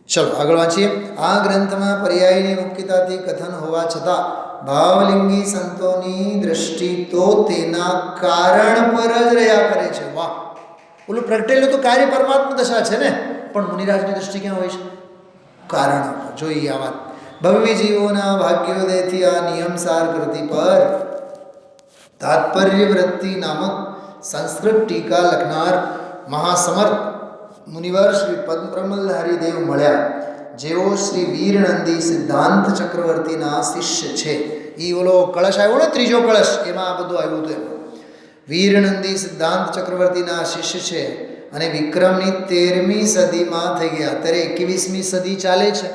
ચલો આગળ વાંચીએ. આ ગ્રંથમાં પર્યાયની મુખ્યતાથી કથન હોવા છતાં ભાવલિંગી સંતોની દ્રષ્ટિ તો તેના કારણ પર જ રહ્યા કરે છે. વાહ! ઓલું પ્રગટેલું તો કાર્ય પરમાત્મા દશા છે ને, પણ મુનિરાજની દ્રષ્ટિ ક્યાં હોય છે? કારણ. જોઈએ આ વાત. ભવ્ય જીવોના ભાગ્યોદયથી આ નિયમસાર કૃતિ પર તાત્પર્ય વૃત્તિ નામક સંસ્કૃત ટીકા લખનાર મહાસમર્થ મુનિવર શ્રી પદ્મપ્રમલ હરિદેવ મળ્યા, જેઓ શ્રી વીરનંદી સિદ્ધાંત ચક્રવર્તીના શિષ્ય છે. એ ઓલો કળશ આવ્યો ને, ત્રીજો કળશ, એમાં આ બધું આવ્યું હતું. વીરનંદી સિદ્ધાંત ચક્રવર્તીના શિષ્ય છે અને વિક્રમની 13મી સદીમાં થઈ ગયા. અત્યારે 21મી સદી ચાલે છે.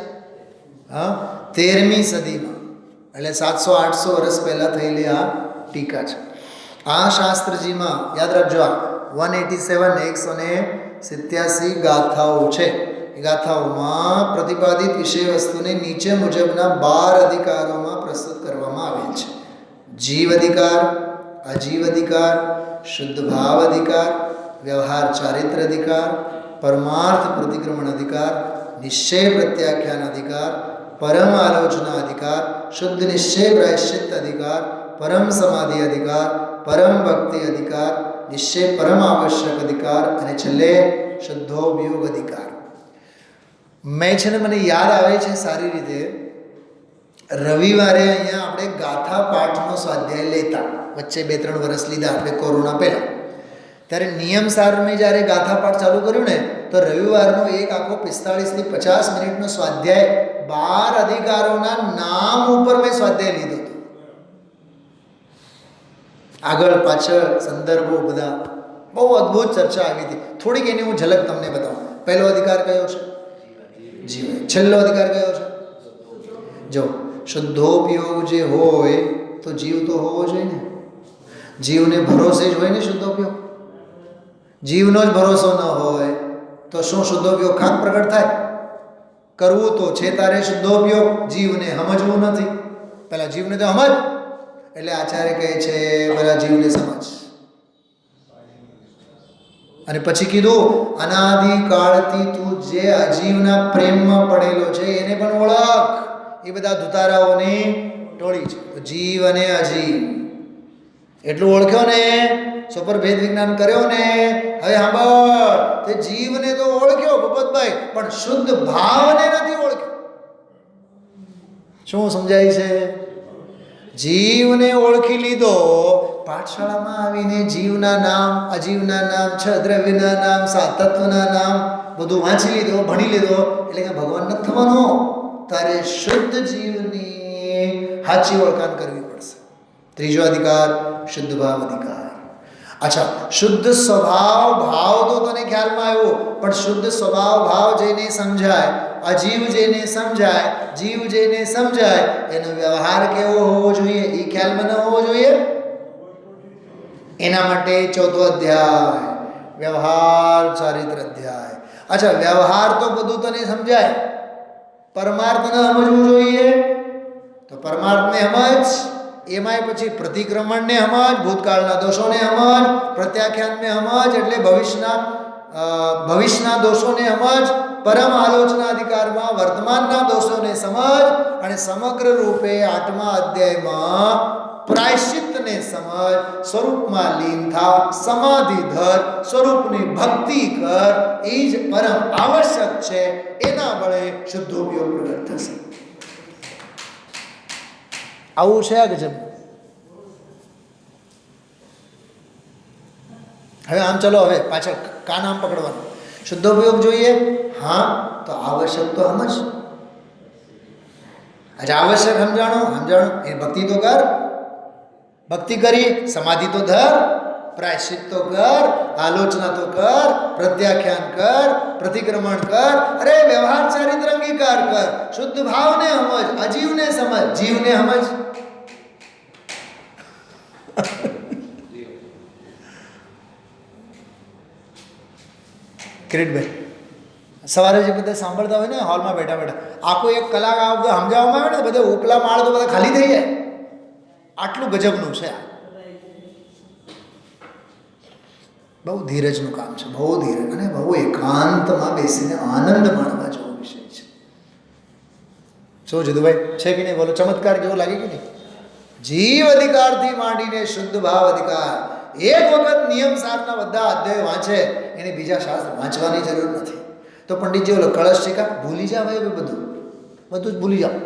હા, 13મી સદીમાં, એટલે 700-800 વર્ષ પહેલાં થયેલી આ ટીકા છે. આ શાસ્ત્રજીમાં યાદ રાખજો, આ 187 ગાથાઓ છે. એ ગાથાઓમાં પ્રતિપાદિત વિષય વસ્તુને નીચે મુજબના 12 અધિકારોમાં પ્રસ્તુત કરવામાં આવેલ છે. જીવ અધિકાર, અજીવ અધિકાર, શુદ્ધ ભાવ અધિકાર, વ્યવહાર ચારિત્ર અધિકાર, પરમાર્થ પ્રતિક્રમણ અધિકાર, નિશ્ચય પ્રત્યાખ્યાન અધિકાર, પરમ આલોચના અધિકાર, શુદ્ધ નિશ્ચય પ્રાયશ્ચિત અધિકાર, પરમ સમાધિ અધિકાર, પરમ ભક્તિ અધિકાર, નિશ્ચય પરમ આવશ્યક અધિકાર અને છેલ્લે શુદ્ધોપયોગ અધિકાર. મેં છે ને, મને યાદ આવે છે સારી રીતે, રવિવારે અહીંયા આપણે ગાથા પાઠનો સ્વાધ્યાય લેતા, વચ્ચે 2-3 વર્ષ લીધા આપણે કોરોના પહેલાં. ત્યારે નિયમસાર મેં જ્યારે ગાથા પાઠ ચાલુ કર્યું ને, તો રવિવારનો એક આખો 45 થી 50 મિનિટનો સ્વાધ્યાય 12 અધિકારોના નામ ઉપર મેં સ્વાધ્યાય લીધો હતો. આગળ પાછળ સંદર્ભો બધા બહુ અદ્ભુત ચર્ચા આવી હતી. થોડીક એની હું ઝલક તમને બતાવું. પહેલો અધિકાર કયો છે? જીવ. છેલ્લો અધિકાર કયો છે? જો શુદ્ધોપયોગ જે હોય તો જીવ તો હોવો જોઈએ ને. જીવને ભરોસે જ હોય ને શુદ્ધોપયોગ. જીવનો જ ભરોસો ન હોય તો શું શુદ્ધોપયોગ ખાક પ્રગટ થાય? કરવું તો છે તારે શુદ્ધોપયોગ, જીવને સમજવું નથી. પહેલાં જીવને તો સમજ, એટલે આચાર્ય કહે છે પહેલાં જીવને સમજ. અને પછી કીધું અનાદિકાળથી તું જે અજીવના પ્રેમમાં પડેલો છે એને પણ ઓળખ. એ બધા ધુતારાઓની ટોળી છે. જીવ અને અજીવ એટલું ઓળખ્યો ને સુપરભેદ વિજ્ઞાન કર્યો ને, હવે સાંભળ, તે જીવને તો ઓળખ્યો ભૂપતભાઈ, પણ શુદ્ધ ભાવને નથી ઓળખ્યો. શું સમજાય છે? જીવને ઓળખી લીધો, પાઠશાળામાં આવીને જીવના નામ, અજીવના નામ, છ દ્રવ્યના નામ, સાત તત્વના નામ બધું વાંચી લીધો, ભણી લીધો, એટલે કે ભગવાન નથી થવાનો. તારે શુદ્ધ જીવની સાચી ઓળખાણ કરવી પડશે. ત્રીજો અધિકાર શુદ્ધ ભાવ અધિકાર. અચ્છા, શુદ્ધ સ્વભાવ ભાવ તો તને ખ્યાલમાં આવ્યો, પણ શુદ્ધ સ્વભાવ ભાવ જેને સમજાય, અજીવ જેને સમજાય, જીવ જેને સમજાય, એનો વ્યવહાર કેવો હોવો જોઈએ એ ખ્યાલમાં ન હોવો જોઈએ. એના માટે ચોથો અધ્યાય વ્યવહાર ચારિત્ર અધ્યાય. અચ્છા, વ્યવહાર તો બધું તને સમજાય, પરમાર્થને સમજવું જોઈએ. તો પરમાર્થને સમજ, એમાંય પછી પ્રતિક્રમણને સમજ, ભૂતકાળના દોષોને સમજ, પ્રત્યાખ્યાનને સમજ એટલે ભવિષ્યના દોષોને સમજ, પરમ આલોચના અધિકારમાં વર્તમાનના દોષોને સમજ, અને સમગ્ર રૂપે 8મા અધ્યાયમાં પ્રાયશ્ચિત્તને સમજ, સ્વરૂપમાં લીન થા, સમાધિ ધર, સ્વરૂપની ભક્તિ કર, એ જ પરમ આવશ્યક છે. એના વડે શુદ્ધોપયોગ પ્રગટ થશે. આવું છે આ ગજબ. હવે આમ ચલો, હવે પાછળ કાન આમ પકડવાનું. શુદ્ધોપયોગ જોઈએ, હા, તો આવશ્યક તો સમજ. અચ્છા, આવશ્યક સમજાણો, એ ભક્તિ તો કર, ભક્તિ કરી, સમાધિ તો ધર, પ્રાયશ્ચિત તો કર, આલોચના તો કર, પ્રત્યાખ્યાન કર, પ્રતિક્રમણ કર, અરે વ્યવહાર ચારિત્ર અંગીકાર કર, શુદ્ધ ભાવને સમજ, અજીવને સમજ, જીવને સમજ. કિરીટભાઈ, સવારે જે બધા સાંભળતા હોય ને હોલમાં બેઠા બેઠા, આખો એક કલાક આ બધા સમજાવવામાં આવે ને, બધા ઉપલા માળ તો બધા ખાલી થઈ જાય. આટલું ગજબનું છે આ. બહુ ધીરજનું કામ છે, બહુ ધીરજ, અને બહુ એકાંતમાં બેસીને આનંદ માણવા જેવો વિષય છે. શું જીતુભાઈ, છે કે નહીં? બોલો, ચમત્કાર જેવો લાગે કે નહીં? જીવ અધિકારથી માંડીને શુદ્ધ ભાવ અધિકાર, એક વખત નિયમ સારના બધા અધ્યાય વાંચે, એને બીજા શાસ્ત્ર વાંચવાની જરૂર નથી. તો પંડિતજી ઓલો કળશ શીખા ભૂલી જાવ, હવે બધું જ ભૂલી જાઓ.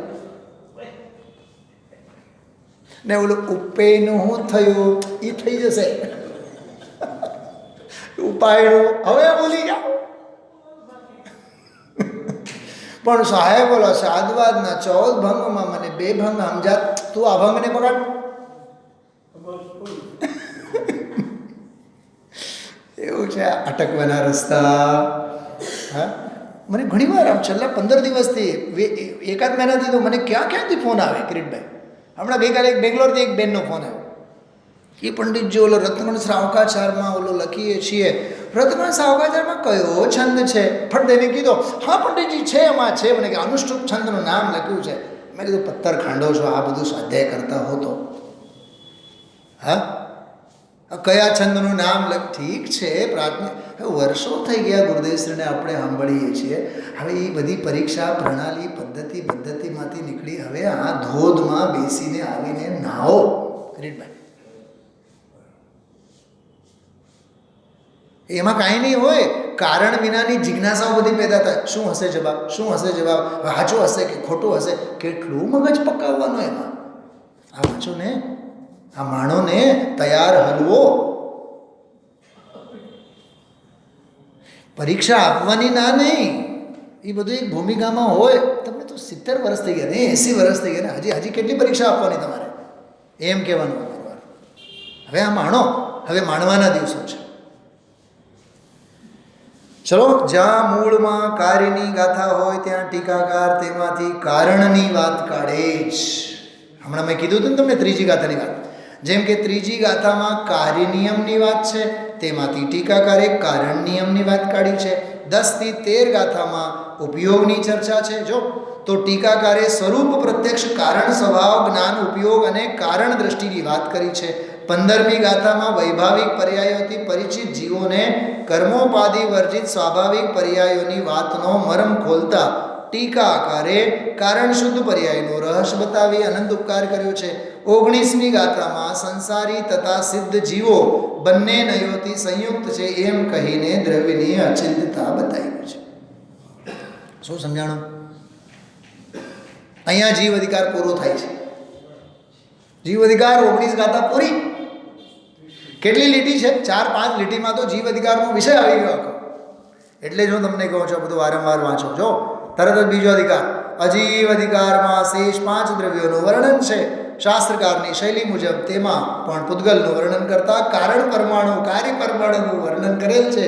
ને ઓલું ઉપેનું શું થયું એ થઈ જશે, ઉપાયનું હવે ભૂલી જાઓ. પણ સાહેબ બોલો, સાદવાદના 14 ભંગમાં મને 2 ભંગ સમજાત, તું આ ભંગને પકડ. એવું છે અટકવાના રસ્તા. હા, મને ઘણી વાર આમ છેલ્લા 15 દિવસથી, એકાદ મહિનાથી તો મને ક્યાંથી ફોન આવે. કિરીટભાઈ, હમણાં ગઈકાલે એક બેંગ્લોરથી એક બેનનો ફોન આવ્યો. એ પંડિતજી ઓલો રત્નગણ શ્રાવકાચારમાં ઓલો લખીએ છીએ, રત્નગણ શ્રાવકાચારમાં કયો છંદ છે? ફટ દઈને કીધો, હા પંડિતજી છે, એમાં છે. મને કે અનુષ્ટુપ છંદનું નામ લખ્યું છે. મેં કીધું, પથ્થર ખાંડો છો, આ બધું સ્વાધ્યાય કરતા હો તો? હા, કયા છંદનું નામ ઠીક છે, પ્રાથમિક વર્ષો થઈ ગયા ગુરુદેવશ્રીને આપણે સાંભળીએ છીએ. હવે એ બધી પરીક્ષા પ્રણાલી પદ્ધતિમાંથી નીકળી, હવે આ ધોધમાં બેસીને આવીને નાહો. કિરીટભાઈ, એમાં કાંઈ નહીં હોય, કારણ વિનાની જિજ્ઞાસાઓ બધી પેદા થાય. શું હશે જવાબ, શું હશે જવાબ, સાચું હશે કે ખોટું હશે, કેટલું મગજ પકાવવાનું એમાં. આ વાંચો ને, આ માણોને તૈયાર હલવો. પરીક્ષા આપવાની ના નહીં, એ બધું એક ભૂમિકામાં હોય. તમને તો 70 વર્ષ થઈ ગયા ને, 80 વર્ષ થઈ ગયા ને, હજી કેટલી પરીક્ષા આપવાની તમારે, એમ કહેવાનું. હવે આ માણો, હવે માણવાના દિવસો છે. ચલો, જ્યાં મૂળમાં કાર્યની ગાથા હોય ત્યાં ટીકાકાર તેમાંથી કારણની વાત કાઢે જ. હમણાં મેં કીધું હતું ને તમને ત્રીજી ગાથાની વાત. જેમ કે ત્રીજી ગાથામાં કાર્ય નિયમની વાત છે, તેમાંથી ટીકાકારે કારણ નિયમની વાત કાઢી છે. 10 થી 13 ગાથામાં ઉપયોગની ચર્ચા છે. જો તો ટીકાકારે સ્વરૂપ પ્રત્યક્ષ કારણ સ્વભાવ જ્ઞાન ઉપયોગ અને કારણ દ્રષ્ટિની વાત કરી છે. 15મી ગાથામાં વૈભાવિક પર્યાયોથી પરિચિત જીવોને કર્મોપાધિ વર્જિત સ્વાભાવિક પર્યાયોની વાતનો મર્મ ખોલતા ટીકાકારે કારણ શુદ્ધ પર્યાયનો રહસ્ય બતાવી અનંત ઉપકાર કર્યો છે. 19મી ગાથામાં સંસારી તથા સિદ્ધ જીવો બંને નયોથી સંયુક્ત છે એમ કહીને દ્રવ્યની અચિંતતા બતાવ્યું છે. શું સમજાણું? અહીંયા જીવ અધિકાર પૂરો થાય છે. જીવ અધિકાર 19 ગાથા પૂરી. કેટલી લીટી છે? 4-5 લીટીમાં તો જીવ અધિકારનો વિષય આવી ગયો આખો. એટલે જ હું તમને કહું છું બધું વારંવાર વાંચો. જો તરત જ બીજો અધિકાર, અજીવ અધિકારમાં શેષ 5 દ્રવ્યોનું વર્ણન છે. શાસ્ત્રકારની શૈલી મુજબ તેમાં પણ પૂતગલનું વર્ણન કરતા કારણ પરમાણુ કાર્ય પરમાણુનું વર્ણન કરેલ છે.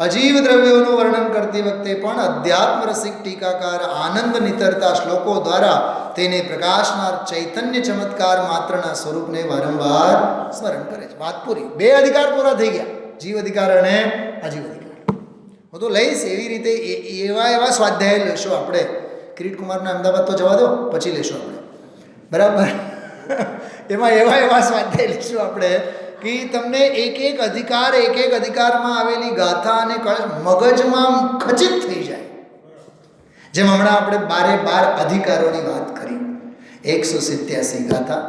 અજીવ દ્રવ્યોનું વર્ણન કરતી વખતે પણ અધ્યાત્મ રસિક ટીકાકાર આનંદ નિતરતા શ્લોકો દ્વારા તેને પ્રકાશનાર ચૈતન્ય ચમત્કાર માત્રના સ્વરૂપને વારંવાર સ્મરણ કરે છે. વાત પૂરી. 2 અધિકાર પૂરા થઈ ગયા, જીવ અધિકાર અને અજીવ અધિકાર. હું તો લઈશ એવી રીતે એવા સ્વાધ્યાય લેશો આપણે. કિરીટકુમારના અમદાવાદ તો જવા દો, પછી લેશો આપણે, બરાબર? એમાં એવા સ્વાધ્યાય લઈશું આપણે કે તમને એક એક અધિકારમાં આવેલી ગાથા અને કળશ મગજમાં ખચિત થઈ જાય. જેમ હમણાં આપણે 12 અધિકારોની વાત કરી, 187 ગાથા,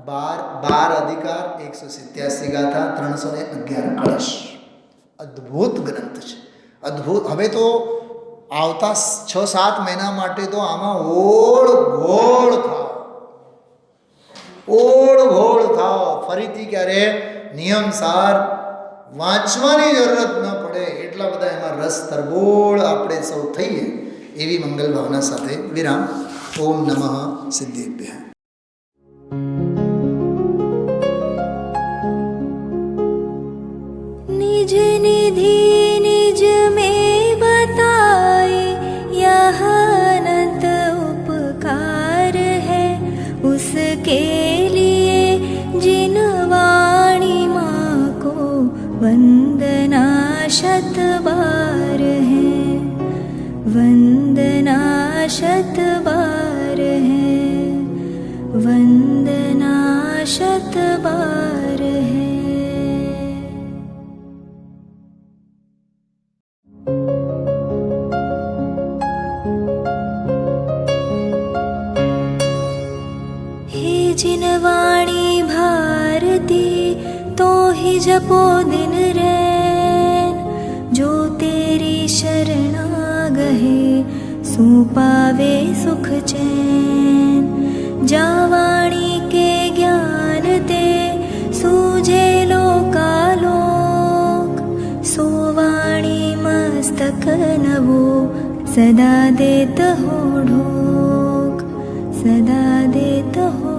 12 અધિકાર, 187 ગાથા, 311 કળશ. અદ્ભુત ગ્રંથ છે, અદ્ભુત. હવે તો આવતા 6-7 મહિના માટે તો આમાં ઓળઘોળ થાવ. ફરીથી ક્યારે નિયમસાર વાંચવાની જરૂરત ન પડે એટલા બધા એમાં રસ તરબોળ આપણે સૌ થઈએ એવી મંગલ ભાવના સાથે વિરામ. ઓમ નમઃ સિદ્ધેભ્યઃ. निज निधि निज में बताए यह अनंत उपकार है उसके लिए जिन वाणी माँ को वंदना शत बार है, वंदना शत बार है, वंदना शत बार है. जिन वाणी भारती तो ही जपो दिन रैन, जो तेरी शरणा गहे सो पावे सुख चैन. जा वाणी के ज्ञान ते सूझे लोकालोक, सो वाणी मस्तक नवो सदा देत हो ढोक, सदा देत हो